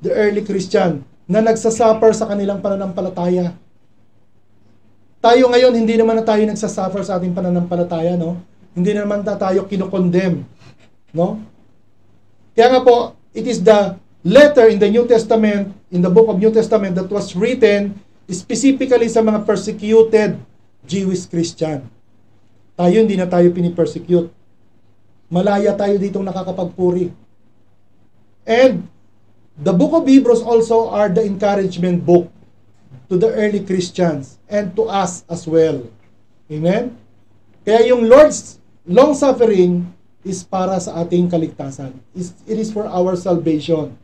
the early Christian, na nagsasuffer sa kanilang pananampalataya. Tayo ngayon, hindi naman na tayo nagsasuffer sa ating pananampalataya, no? Hindi naman na tayo kinokondemn, no? Kaya nga po, it is the letter in the New Testament, in the book of New Testament, that was written specifically sa mga persecuted Jewish Christian. Tayo, hindi na tayo pinipersecute. Malaya tayo ditong nakakapagpuri. And the book of Hebrews also are the encouragement book to the early Christians and to us as well. Amen? Kaya yung Lord's long suffering is para sa ating kaligtasan. It is for our salvation.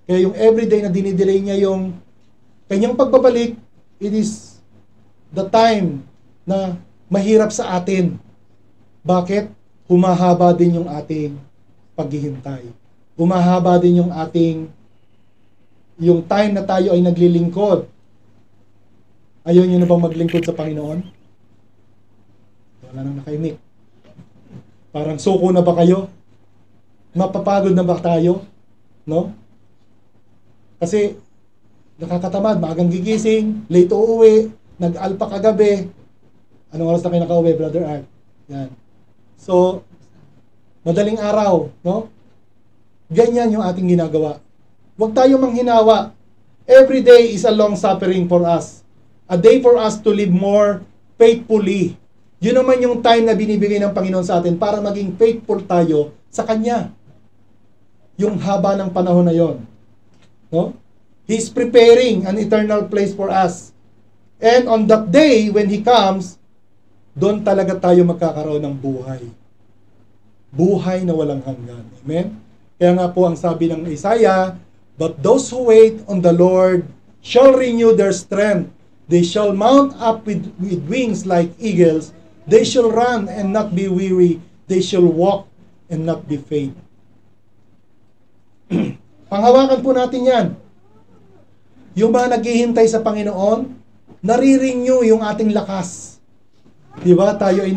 Kaya yung everyday na dinidelay niya yung kanyang pagbabalik, it is the time na mahirap sa atin. Bakit? Humahaba din yung ating paghihintay. Humahaba din yung time na tayo ay naglilingkod. Ayaw nyo na bang maglingkod sa Panginoon? Wala nang nakaimik. Parang suko na ba kayo? Mapapagod na ba tayo? No? Kasi nakakatamad, maagang gigising, late uuwi, nag-alpa kagabi. Anong oras na kayo nakauwi, Brother Art? Yan. So, madaling araw, no? Ganyan yung ating ginagawa. Huwag tayo manghinawa. Every day is a long suffering for us. A day for us to live more faithfully. Yun naman yung time na binibigay ng Panginoon sa atin para maging faithful tayo sa Kanya. Yung haba ng panahon na yon. No? He's preparing an eternal place for us. And on that day, when He comes, doon talaga tayo magkakaroon ng buhay. Buhay na walang hanggan. Amen? Kaya nga po ang sabi ng Isaiah, "But those who wait on the Lord shall renew their strength. They shall mount up with wings like eagles. They shall run and not be weary. They shall walk and not be faint." Panghawakan po natin yan. Yung mga naghihintay sa Panginoon, nare-renew yung ating lakas. Diba? Tayo ay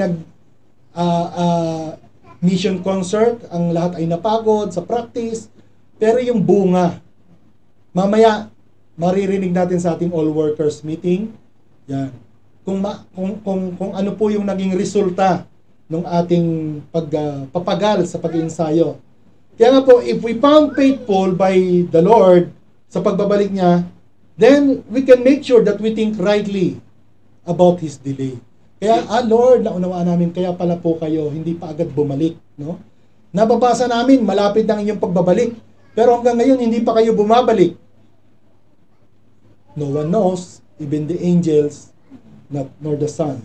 mission concert, ang lahat ay napagod sa practice, pero yung bunga, mamaya, maririnig natin sa ating all workers meeting, yan. Kung ano po yung naging resulta ng ating papagal sa pag-iensayo. Kaya nga po, if we found faithful by the Lord sa pagbabalik niya, then we can make sure that we think rightly about His delay. Kaya, Lord, naunawaan namin, kaya pala po kayo, hindi pa agad bumalik. No? Nababasa namin, malapit ang inyong pagbabalik. Pero hanggang ngayon, hindi pa kayo bumabalik. No one knows, even the angels, nor the Son.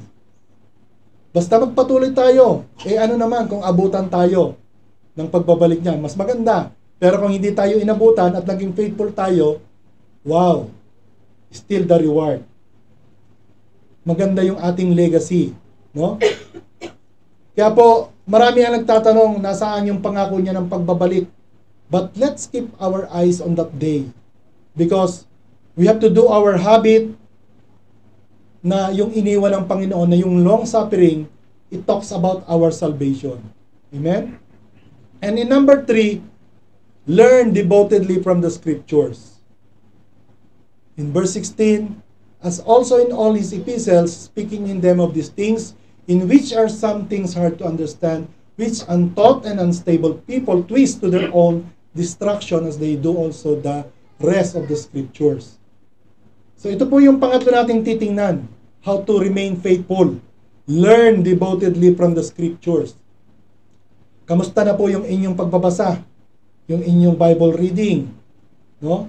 Basta magpatuloy tayo. Ano naman kung abutan tayo ng pagbabalik niya? Mas maganda. Pero kung hindi tayo inabutan at naging faithful tayo, wow, still the reward. Maganda yung ating legacy. No? Kaya po, marami ang nagtatanong, nasaan yung pangako niya ng pagbabalik? But let's keep our eyes on that day. Because we have to do our habit na yung iniwan ng Panginoon, na yung long suffering, it talks about our salvation. Amen? And in number 3, learn devotedly from the Scriptures. In verse 16, "As also in all his epistles, speaking in them of these things, in which are some things hard to understand, which untaught and unstable people twist to their own destruction, as they do also the rest of the Scriptures." So ito po yung pangatlo nating titingnan. How to remain faithful. Learn devotedly from the Scriptures. Kamusta na po yung inyong pagbabasa? Yung inyong Bible reading? No?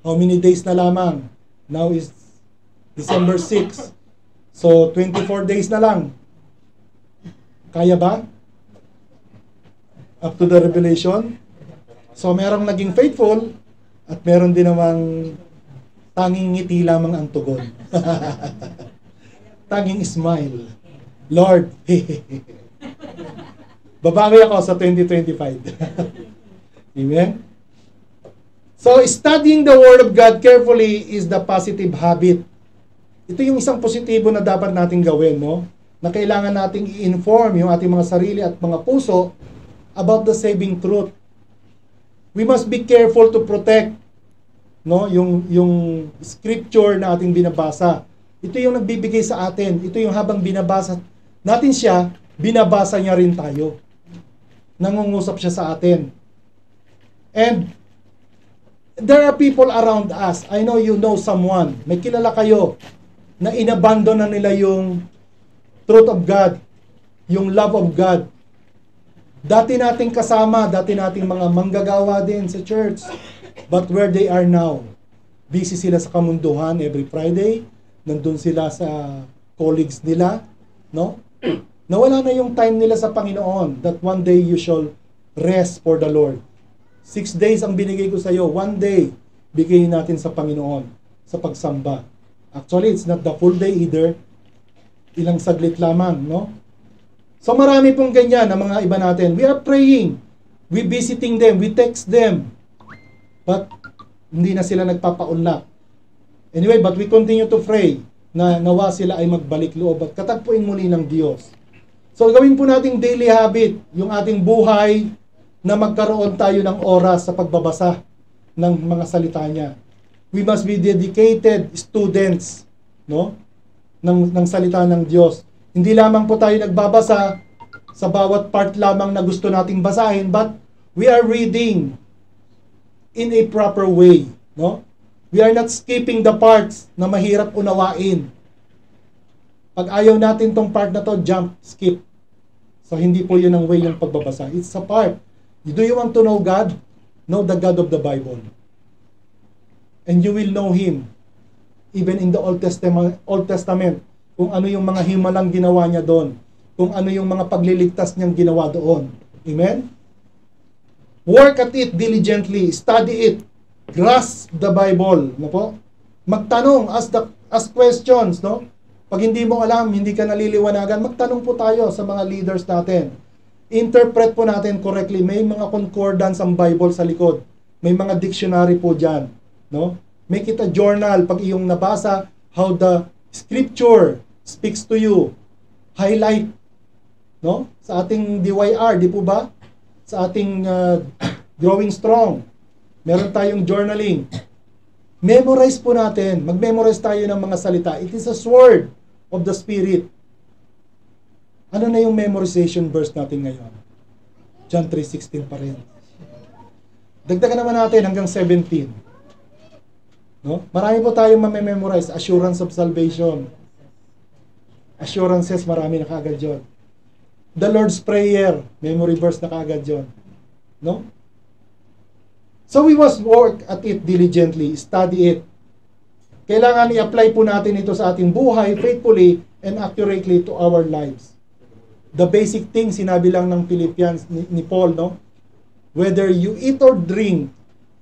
How many days na lamang? Now is December 6. So, 24 days na lang. Kaya ba? Up to the Revelation? So, merong naging faithful at meron din namang tanging ngiti lamang ang tugon. Tanging smile. Lord, babawi ako sa 2025. Amen? So, studying the Word of God carefully is the positive habit. Ito yung isang positibo na dapat nating gawin, no? Na kailangan nating i-inform yung ating mga sarili at mga puso about the saving truth. We must be careful to protect, no, yung scripture na ating binabasa. Ito yung nagbibigay sa atin. Ito yung habang binabasa natin siya, binabasa niya rin tayo. Nangungusap siya sa atin. And there are people around us. I know you know someone. May kilala kayo na inabandon na nila yung truth of God, yung love of God. Dati nating kasama, dati nating mga manggagawa din sa church. But where they are now, busy sila sa kamunduhan every Friday, nandun sila sa colleagues nila, no? Nawala na yung time nila sa Panginoon, that one day you shall rest for the Lord. 6 days ang binigay ko sa iyo, 1 day bigay natin sa Panginoon sa pagsamba. Actually, it's not the full day either. Ilang saglit lamang, no? So marami pong ganyan na mga iba natin. We are praying. We visiting them. We text them. But hindi na sila nagpapaunlak. Anyway, but we continue to pray na nawa sila ay magbalik loob at katagpuin muli ng Diyos. So gawin po nating daily habit, yung ating buhay na magkaroon tayo ng oras sa pagbabasa ng mga salita niya. We must be dedicated students, no? ng salita ng Diyos. Hindi lamang po tayo nagbabasa sa bawat part lamang na gusto nating basahin, but we are reading in a proper way, no? We are not skipping the parts na mahirap unawain. Pag ayaw natin tong part na to, jump, skip. So hindi po yun ang way ng pagbabasa. It's a part. Do you want to know God? Know the God of the Bible. And you will know Him. Even in the Old Testament, kung ano yung mga himalang ginawa niya doon, kung ano yung mga pagliligtas niyang ginawa doon. Amen? Work at it diligently, study it, grasp the Bible, no po? Magtanong, ask questions, no? Pag hindi mo alam, hindi ka naliliwanagan, magtanong po tayo sa mga leaders natin. Interpret po natin correctly. May mga concordance ang Bible sa likod. May mga dictionary po diyan, no? Make it a journal pag iyong nabasa how the scripture speaks to you. Highlight, no? Sa ating DYR, di po ba? Sa ating Growing Strong, meron tayong journaling. Memorize po natin. Mag-memorize tayo ng mga salita. It is a sword of the Spirit. Ano na yung memorization verse natin ngayon? John 3:16 pa rin. Dagdagan naman natin hanggang 17. No? Marami po tayong mamememorize. Assurance of salvation. Assurances, marami na kaagad yun. The Lord's Prayer, memory verse na kaagad yun. No? So we must work at it diligently, study it. Kailangan i-apply po natin ito sa ating buhay faithfully and accurately to our lives. The basic thing, sinabi lang ng Philippians ni Paul, no? Whether you eat or drink,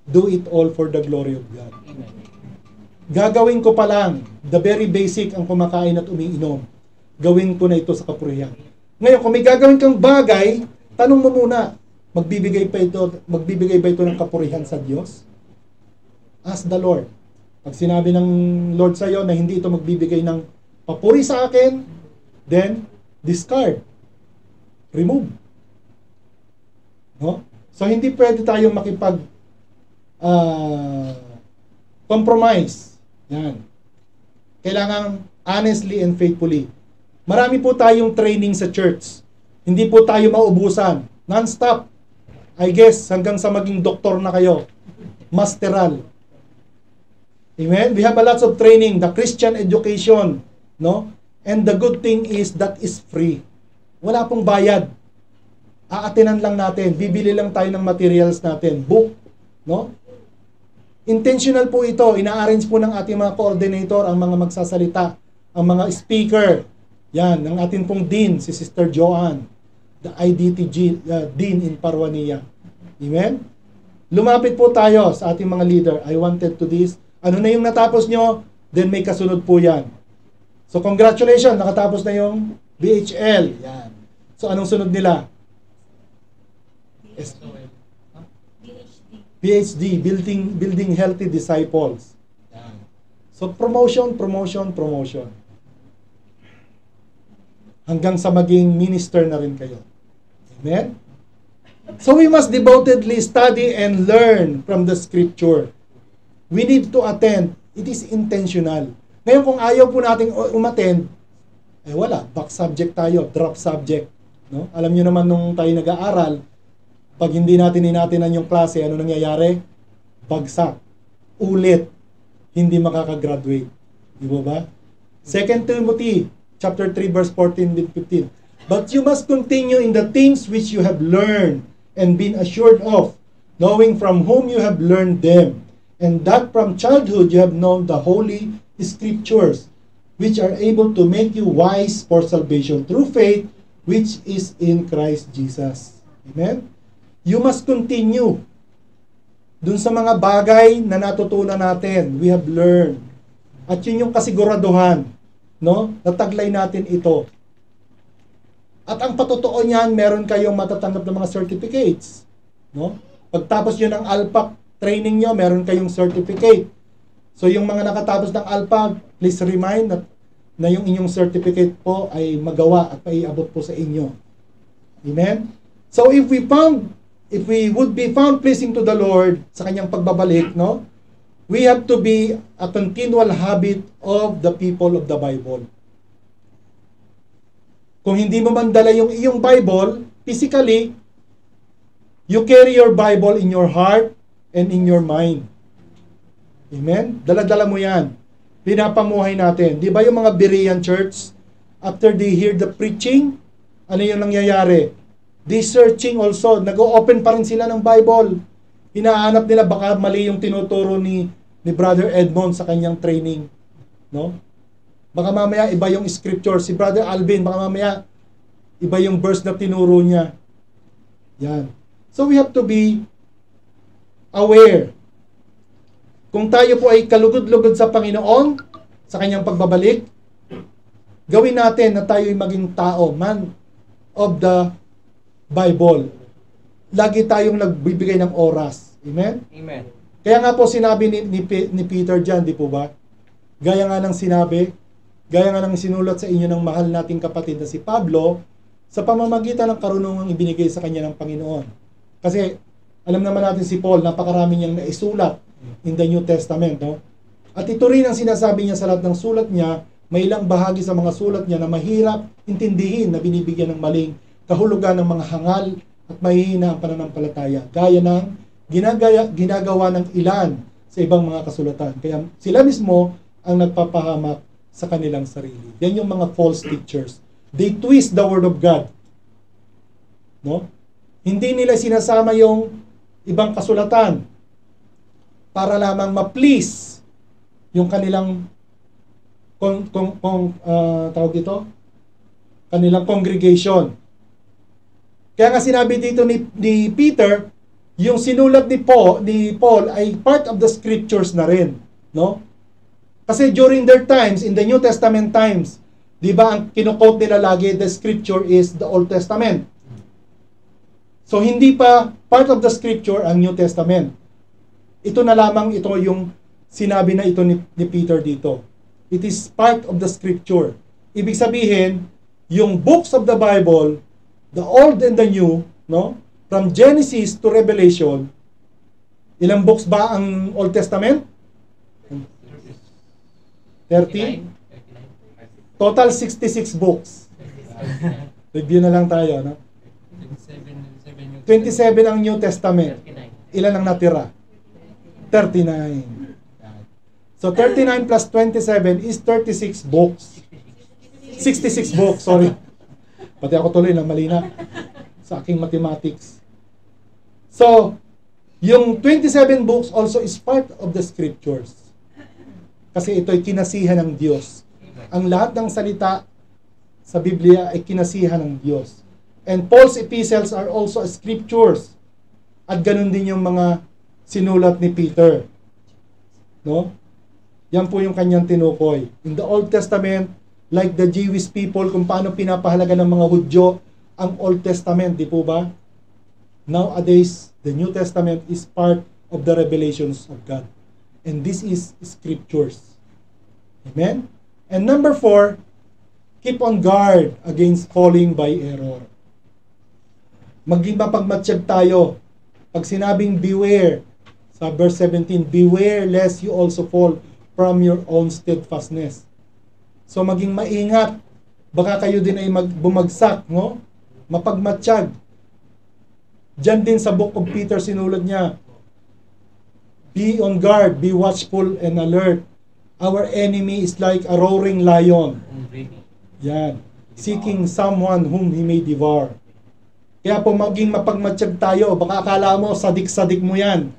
do it all for the glory of God. Gagawin ko pa lang, the very basic ang kumakain at umiinom. Gawin ko na ito sa kapurihan. Ngayon, kung may gagawin kang bagay, tanong mo muna, magbibigay ba ito ng kapurihan sa Diyos? Ask the Lord. Pag sinabi ng Lord sa iyo na hindi ito magbibigay ng papuri sa akin, then discard. Remove. No? So hindi pwede tayong makipag compromise. Yan. Kailangan honestly and faithfully. Marami po tayong training sa church. Hindi po tayo maubusan. Non-stop. I guess hanggang sa maging doktor na kayo. Masteral. Amen? We have a lots of training, the Christian education, no? And the good thing is that is free. Wala pong bayad. Aatinan lang natin, bibili lang tayo ng materials natin, book, no? Intentional po ito, ina-arrange po ng ating mga coordinator ang mga magsasalita, ang mga speaker. Yan, ng ating pong dean, si Sister Joanne, the IDTG dean in Parwania. Amen? Lumapit po tayo sa ating mga leader. I wanted to this. Ano na yung natapos nyo? Then may kasunod po yan. So congratulations, nakatapos na yung BHL. Yan. So anong sunod nila? PhD, building healthy disciples. Yan. So promotion. Hanggang sa maging minister na rin kayo. Amen? So we must devotedly study and learn from the scripture. We need to attend. It is intentional. Ngayon kung ayaw po nating umattend, wala, back subject tayo, drop subject. No? Alam niyo naman nung tayo nag-aaral, pag hindi natin inatinan yung klase, ano nangyayari? Bagsak. Ulit. Hindi makakagraduate. Di ba? 2 Timothy chapter 3 verse 14 and 15. But you must continue in the things which you have learned and been assured of, knowing from whom you have learned them, and that from childhood you have known the holy scriptures, which are able to make you wise for salvation through faith, which is in Christ Jesus. Amen? You must continue dun sa mga bagay na natutunan natin, we have learned. At yun yung kasiguraduhan, no? Nataglay natin ito. At ang patotoo niyan, meron kayong matatanggap ng mga certificates, no? Pagtapos nyo ng ALPAC training nyo, meron kayong certificate. So yung mga nakatapos ng ALPAC, please remind na yung inyong certificate po ay magawa at maiabot po sa inyo. Amen? So if we would be found pleasing to the Lord sa kanyang pagbabalik, no? We have to be a continual habit of the people of the Bible. Kung hindi mo man dala yung iyong Bible, physically, you carry your Bible in your heart and in your mind. Amen? Dala-dala mo yan. Pinapamuhay natin. Di ba yung mga Berean church, after they hear the preaching, ano yung nangyayari? They searching also. Nag-open pa rin sila ng Bible. Hinahanap nila baka mali yung tinuturo ni Brother Edmond sa kanyang training. No? Baka mamaya iba yung scripture. Si Brother Alvin, baka mamaya iba yung verse na tinuro niya. Yan. So we have to be aware. Kung tayo po ay kalugod-lugod sa Panginoon, sa kanyang pagbabalik, gawin natin na tayo ay maging tao, man of the Bible. Lagi tayong nagbibigay ng oras. Amen? Amen. Kaya nga po sinabi ni Peter dyan, di po ba? Gaya nga ng sinabi, gaya nga ng sinulat sa inyo ng mahal nating kapatid na si Pablo, sa pamamagitan ng karunungang ibinigay sa kanya ng Panginoon. Kasi, alam naman natin si Paul, napakarami niyang naisulat in the New Testament. No? At ito rin ang sinasabi niya sa lahat ng sulat niya, may ilang bahagi sa mga sulat niya na mahirap intindihin na binibigyan ng maling kahulugan ng mga hangal at mahihina ang pananampalataya. Gaya ng ginagawa ng ilan sa ibang mga kasulatan. Kaya sila mismo ang nagpapahamak sa kanilang sarili. Yan yung mga false teachers. They twist the Word of God. No? Hindi nila sinasama yung ibang kasulatan para lamang ma-please yung kanilang tawag dito? Kanilang congregation. Kaya nga sinabi dito ni Peter, yung sinulat ni Paul ay part of the scriptures na rin, no? Kasi during their times, in the New Testament times, di ba ang kino-quote nila lagi, the scripture is the Old Testament. So hindi pa part of the scripture ang New Testament. Ito na lamang ito yung sinabi na ito ni Peter dito. It is part of the scripture. Ibig sabihin, yung books of the Bible, the Old and the New, no? From Genesis to Revelation, ilang books ba ang Old Testament? 30? Total 66 books. Review na lang tayo, no? 27 ang New Testament. Ilan ang natira? 39. So 39 plus 27 is 36 books. 66 books, sorry. Pati ako tuloy na mali na sa aking mathematics. So, yung 27 books also is part of the scriptures. Kasi ito'y kinasihan ng Diyos. Ang lahat ng salita sa Biblia ay kinasihan ng Diyos. And Paul's epistles are also scriptures. At ganun din yung mga sinulat ni Peter. No? Yan po yung kanyang tinukoy. In the Old Testament, like the Jewish people, kung paano pinapahalaga ng mga Hudyo ang Old Testament, di po ba? Nowadays, the New Testament is part of the revelations of God. And this is scriptures. Amen? And number 4, keep on guard against falling by error. Maging mapagmatsyag tayo. Pag sinabing beware, sa verse 17, beware lest you also fall from your own steadfastness. So maging maingat. Baka kayo din ay bumagsak, no? Mapagmatsyag. Diyan din sa book of Peter sinulat niya, be on guard, be watchful and alert. Our enemy is like a roaring lion. Yan. Seeking someone whom he may devour. Kaya po maging mapagmatsyag tayo. Baka akala mo, sadik-sadik mo yan.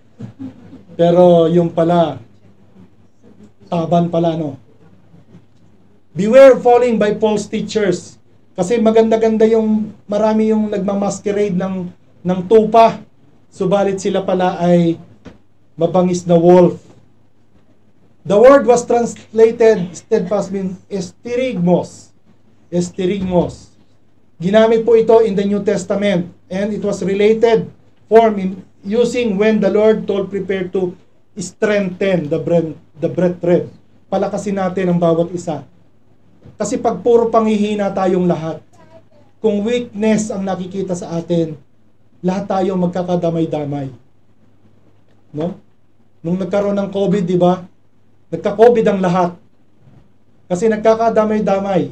Pero yung pala, taban pala, no? Beware falling by false teachers. Kasi maganda-ganda yung, marami yung nagmamasquerade ng tupa. Subalit sila pala ay mabangis na wolf. The word was translated steadfast means esterigmos. Esterigmos. Ginamit po ito in the New Testament and it was related form in using when the Lord told prepare to strengthen the brethren. Palakasin natin ang bawat isa. Kasi pag puro panghihina tayong lahat, kung weakness ang nakikita sa atin, lahat tayo magkakadamay-damay. No? Nung nagkaroon ng COVID, di ba? Nagka-COVID ang lahat. Kasi nagkakadamay-damay.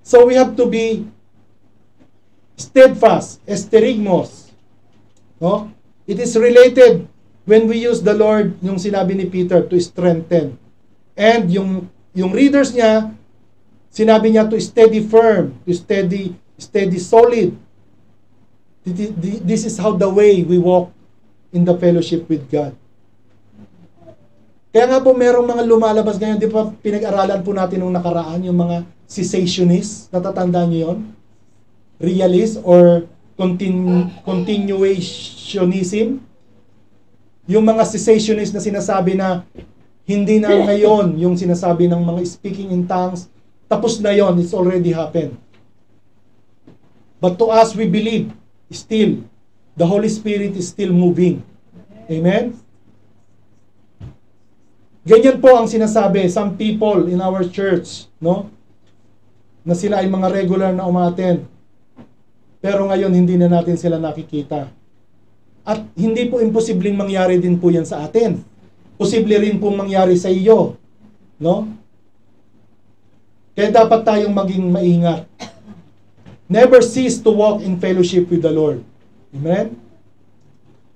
So we have to be steadfast, esterigmos. No? It is related when we use the Lord, yung sinabi ni Peter, to strengthen. And yung readers niya, sinabi niya to steady firm, to steady solid. This is how the way we walk in the fellowship with God. Kaya nga po merong mga lumalabas ngayon, di ba pinag-aralan po natin nung nakaraan, yung mga cessationists, natatandaan niyo yun? Realist or continuationism. Yung mga cessationists na sinasabi na hindi na ngayon yung sinasabi ng mga speaking in tongues, tapos na yon, it's already happened. But to us, we believe still, the Holy Spirit is still moving. Amen? Ganyan po ang sinasabi, some people in our church, no? Na sila ay mga regular na umattend. Pero ngayon, hindi na natin sila nakikita. At hindi po imposibleng mangyari din po yan sa atin. Posible rin pong mangyari sa iyo. No? Kaya dapat tayong maging maingat. Never cease to walk in fellowship with the Lord. Amen?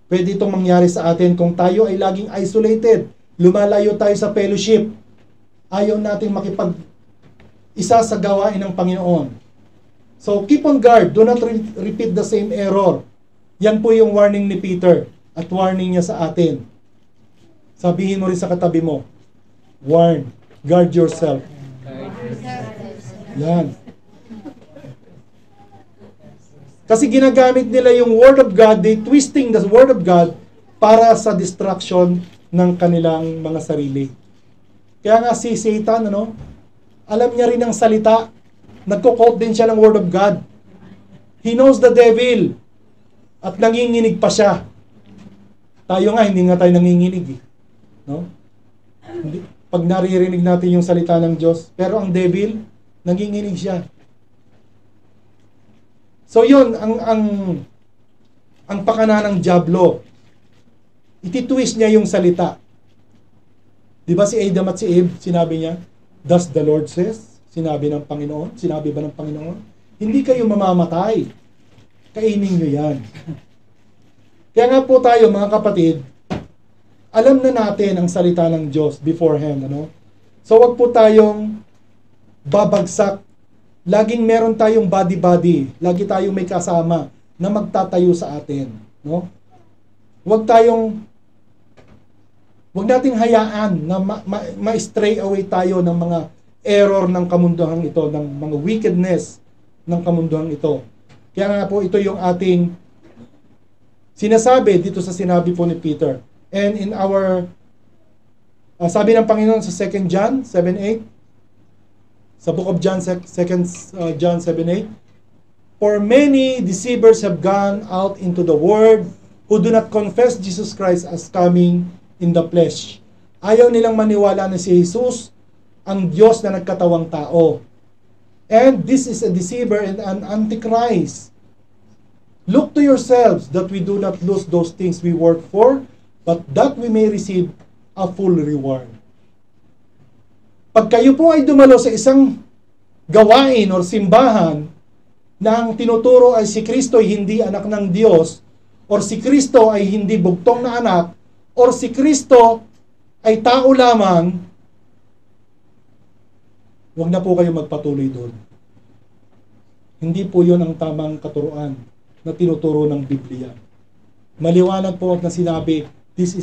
Pwede itong mangyari sa atin kung tayo ay laging isolated. Lumalayo tayo sa fellowship. Ayaw nating makipag-isa sa gawain ng Panginoon. So, keep on guard. Do not repeat the same error. Yan po yung warning ni Peter at warning niya sa atin. Sabihin mo rin sa katabi mo, warn, guard yourself. Yan. Kasi ginagamit nila yung Word of God, they twisting the Word of God para sa distraction ng kanilang mga sarili. Kaya nga si Satan, alam niya rin ang salita. Nagko-quote din siya ng Word of God. He knows the devil. At nanginginig pa siya. Tayo nga, hindi nga tayo nanginginig. No? Pag naririnig natin yung salita ng Diyos, pero ang devil, nanginginig siya. So yun, ang pakana ng diablo, ititwist niya yung salita. Di ba si Adam at si Eve, sinabi niya, thus the Lord says, sinabi ng Panginoon, sinabi ba ng Panginoon? Hindi kayo mamamatay. Kainin nyo yan. Kaya nga po tayo, mga kapatid, alam na natin ang salita ng Diyos beforehand. So wag po tayong babagsak. Laging meron tayong body-body. Lagi tayong may kasama na magtatayo sa atin. No? Wag nating hayaan na ma-stray away tayo ng mga error ng kamunduhang ito, ng mga wickedness ng kamunduhang ito. Kaya nga po, ito yung ating sinasabi dito sa sinabi po ni Peter. And in our, sabi ng Panginoon sa 2 John 7:8, sa book of John, 2 John 7:8, for many deceivers have gone out into the world, who do not confess Jesus Christ as coming in the flesh. Ayaw nilang maniwala na si Jesus ang Diyos na nagkatawang tao. And this is a deceiver and an antichrist. Look to yourselves that we do not lose those things we work for, but that we may receive a full reward. Pag kayo po ay dumalo sa isang gawain or simbahan na ang tinuturo ay si Kristo ay hindi anak ng Diyos, or si Kristo ay hindi bugtong na anak, or si Kristo ay tao lamang, huwag na po kayo magpatuloy doon. Hindi po yun ang tamang katuruan na tinuturo ng Biblia. Maliwanag po na sinabi, this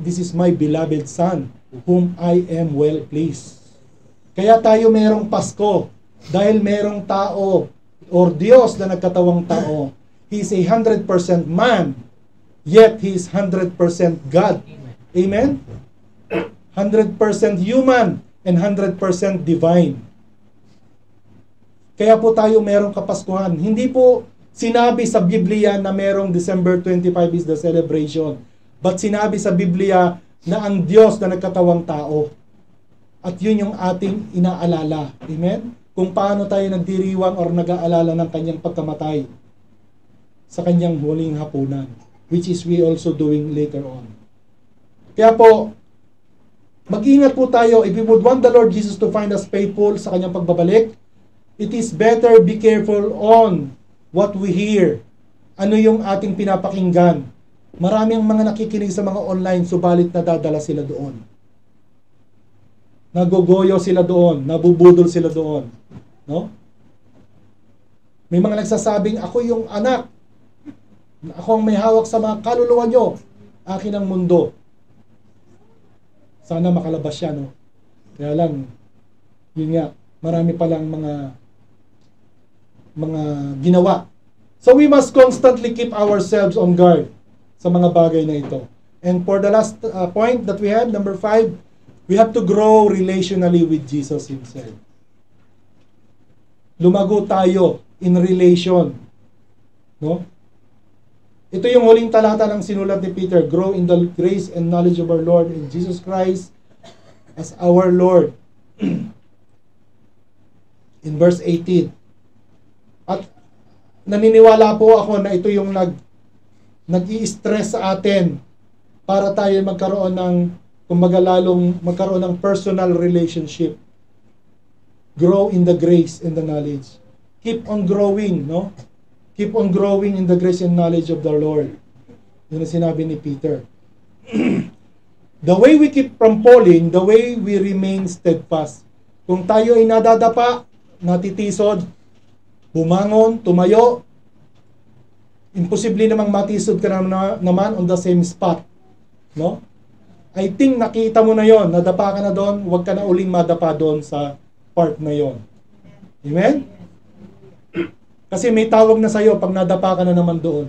is my beloved Son, whom I am well pleased. Kaya tayo merong Pasko, dahil merong tao, or Diyos na nagkatawang tao. He is 100% man, yet He is 100% God. Amen? 100% human and 100% divine. Kaya po tayo merong Kapaskuhan. Hindi po sinabi sa Biblia na merong December 25 is the celebration. But sinabi sa Biblia na ang Diyos na nagkatawang tao. At yun yung ating inaalala. Amen? Kung paano tayo nagdiriwang or nag-aalala ng kanyang pagkamatay sa kanyang huling hapunan, which is we also doing later on. Kaya po, mag-ingat po tayo. If we would want the Lord Jesus to find us faithful sa kanyang pagbabalik, it is better be careful on what we hear. Ano yung ating pinapakinggan. Maraming mga nakikinig sa mga online, subalit nadadala sila doon. Nagogoyo sila doon, nabubudol sila doon. No? May mga nagsasabing, ako yung anak. Ako ang may hawak sa mga kaluluwa nyo. Akin ang mundo. Sana makalabas siya, no? Kaya lang, yun nga, marami palang mga ginawa. So we must constantly keep ourselves on guard sa mga bagay na ito. And for the last point that we have, number 5, we have to grow relationally with Jesus Himself. Lumago tayo in relation. No? Ito yung huling talata ng sinulat ni Peter, grow in the grace and knowledge of our Lord and Jesus Christ as our Lord. In verse 18. At naniniwala po ako na ito yung nag-i-stress sa atin para tayo magkaroon ng, kumbaga lalong magkaroon ng personal relationship. Grow in the grace and the knowledge. Keep on growing, no? Keep on growing in the grace and knowledge of the Lord. Yun ang sinabi ni Peter. The way we keep from falling, the way we remain steadfast. Kung tayo ay nadadapa, natitisod, bumangon, tumayo, imposible namang matisod ka naman on the same spot. No? I think nakita mo na yon, nadapa ka na doon, huwag ka na uling madapa doon sa part na yon. Amen? Kasi may tawag na sa'yo pag nadapa ka na naman doon.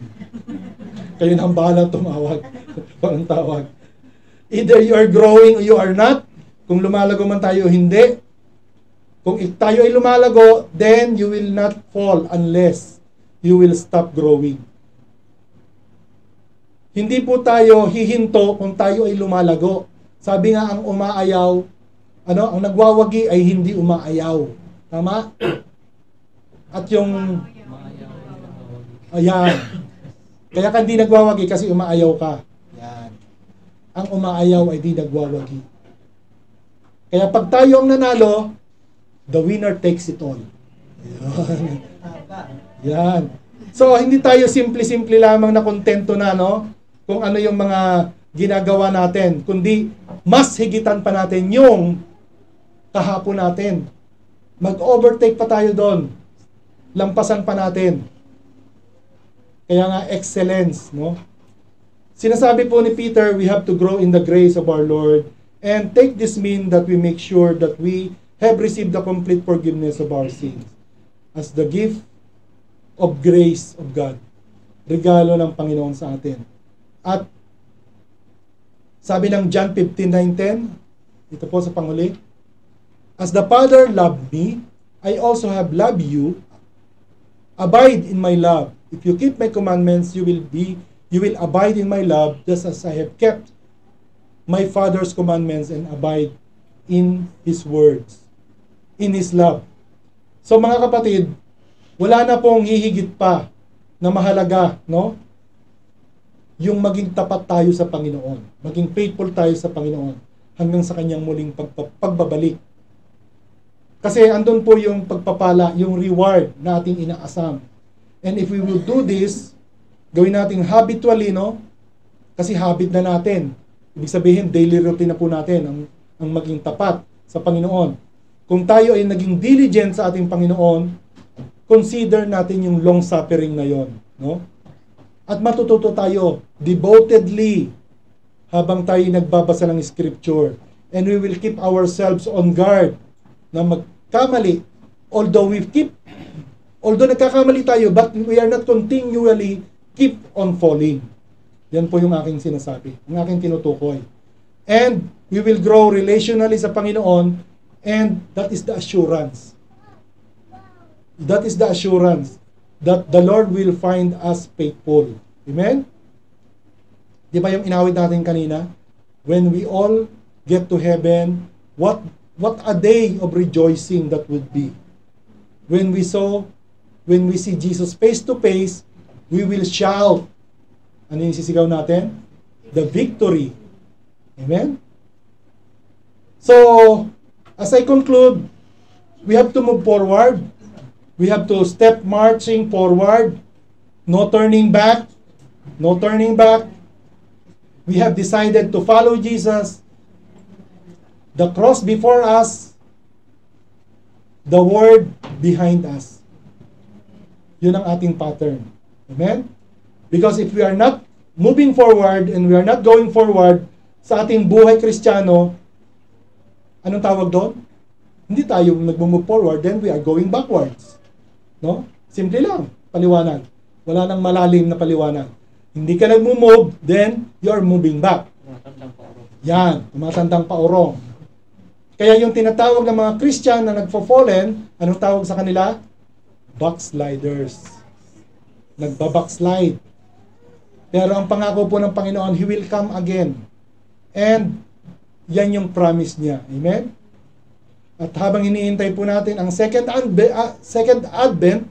Kayo na ang bahalang tumawag. Ang tawag. Either you are growing or you are not. Kung lumalago man tayo, hindi. Kung tayo ay lumalago, then you will not fall unless you will stop growing. Hindi po tayo hihinto kung tayo ay lumalago. Sabi nga ang umaayaw, ang nagwawagi ay hindi umaayaw. Tama? At yung ayan. Kaya ka hindi nagwawagi kasi umaayaw ka. Yan. Ang umaayaw ay di nagwawagi. Kaya pag tayo ang nanalo, the winner takes it all. Yan. Yan. So, hindi tayo simple-simple lamang na kontento na, no? Kung ano yung mga ginagawa natin. Kundi, mas higitan pa natin yung kahapon natin. Mag-overtake pa tayo doon. Lampasan pa natin. Kaya nga, excellence, no? Sinasabi po ni Peter, we have to grow in the grace of our Lord and take this mean that we make sure that we have received the complete forgiveness of our sins as the gift of grace of God. Regalo ng Panginoon sa atin. At sabi ng John 15:9-10, ito po sa panguli, as the Father loved me, I also have loved you. Abide in my love. If you keep my commandments, you will be you will abide in my love just as I have kept my Father's commandments and abide in His words, in His love. So mga kapatid, wala na pong hihigit pa na mahalaga, no? Yung maging tapat tayo sa Panginoon, maging faithful tayo sa Panginoon hanggang sa kanyang muling pagbabalik. Kasi andun po yung pagpapala, yung reward na ating inaasam. And if we will do this, gawin natin habitually, no? Kasi habit na natin. Ibig sabihin, daily routine na po natin ang maging tapat sa Panginoon. Kung tayo ay naging diligent sa ating Panginoon, consider natin yung long suffering na yon, no? At matututo tayo devotedly habang tayo nagbabasa ng Scripture. And we will keep ourselves on guard na magkamali. Although nagkakamali tayo, but we are not continually keep on falling. Yan po yung aking sinasabi, ang aking tinutukoy. And we will grow relationally sa Panginoon, and that is the assurance. That is the assurance that the Lord will find us faithful. Amen? Di ba yung inawit natin kanina? When we all get to heaven, what a day of rejoicing that would be. When we see Jesus face to face, we will shout. Ano yung sisigaw natin? The victory. Amen? So, as I conclude, we have to move forward. We have to step marching forward. No turning back. No turning back. We have decided to follow Jesus. The cross before us. The word behind us. Yun ang ating pattern. Amen? Because if we are not moving forward and we are not going forward sa ating buhay Kristiyano, anong tawag doon? Hindi tayo nag-move forward, then we are going backwards. No? Simple lang, paliwanag. Wala nang malalim na paliwanag. Hindi ka nag-move, then you are moving back. Yan, tumatandang paurong. Kaya yung tinatawag ng mga Christian na nagfo-fallen, anong tawag sa kanila? Backsliders. Nagbabackslide. Pero ang pangako po ng Panginoon, He will come again. And yan yung promise niya. Amen? At habang iniintay po natin ang second advent,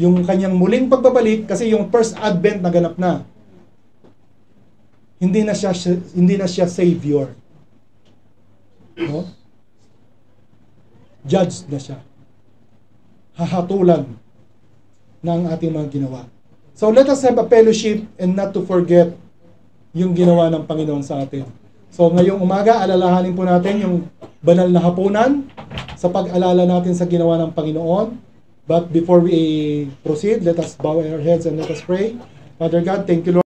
yung kanyang muling pagbabalik, kasi yung first advent naganap na. Hindi na siya savior. No? Judge na siya. Hahatulan ng ating mga ginawa. So let us have a fellowship and not to forget yung ginawa ng Panginoon sa atin. So ngayong umaga, alalahanin po natin yung banal na hapunan sa pag-alala natin sa ginawa ng Panginoon. But before we proceed, let us bow our heads and let us pray. Father God, thank you, Lord.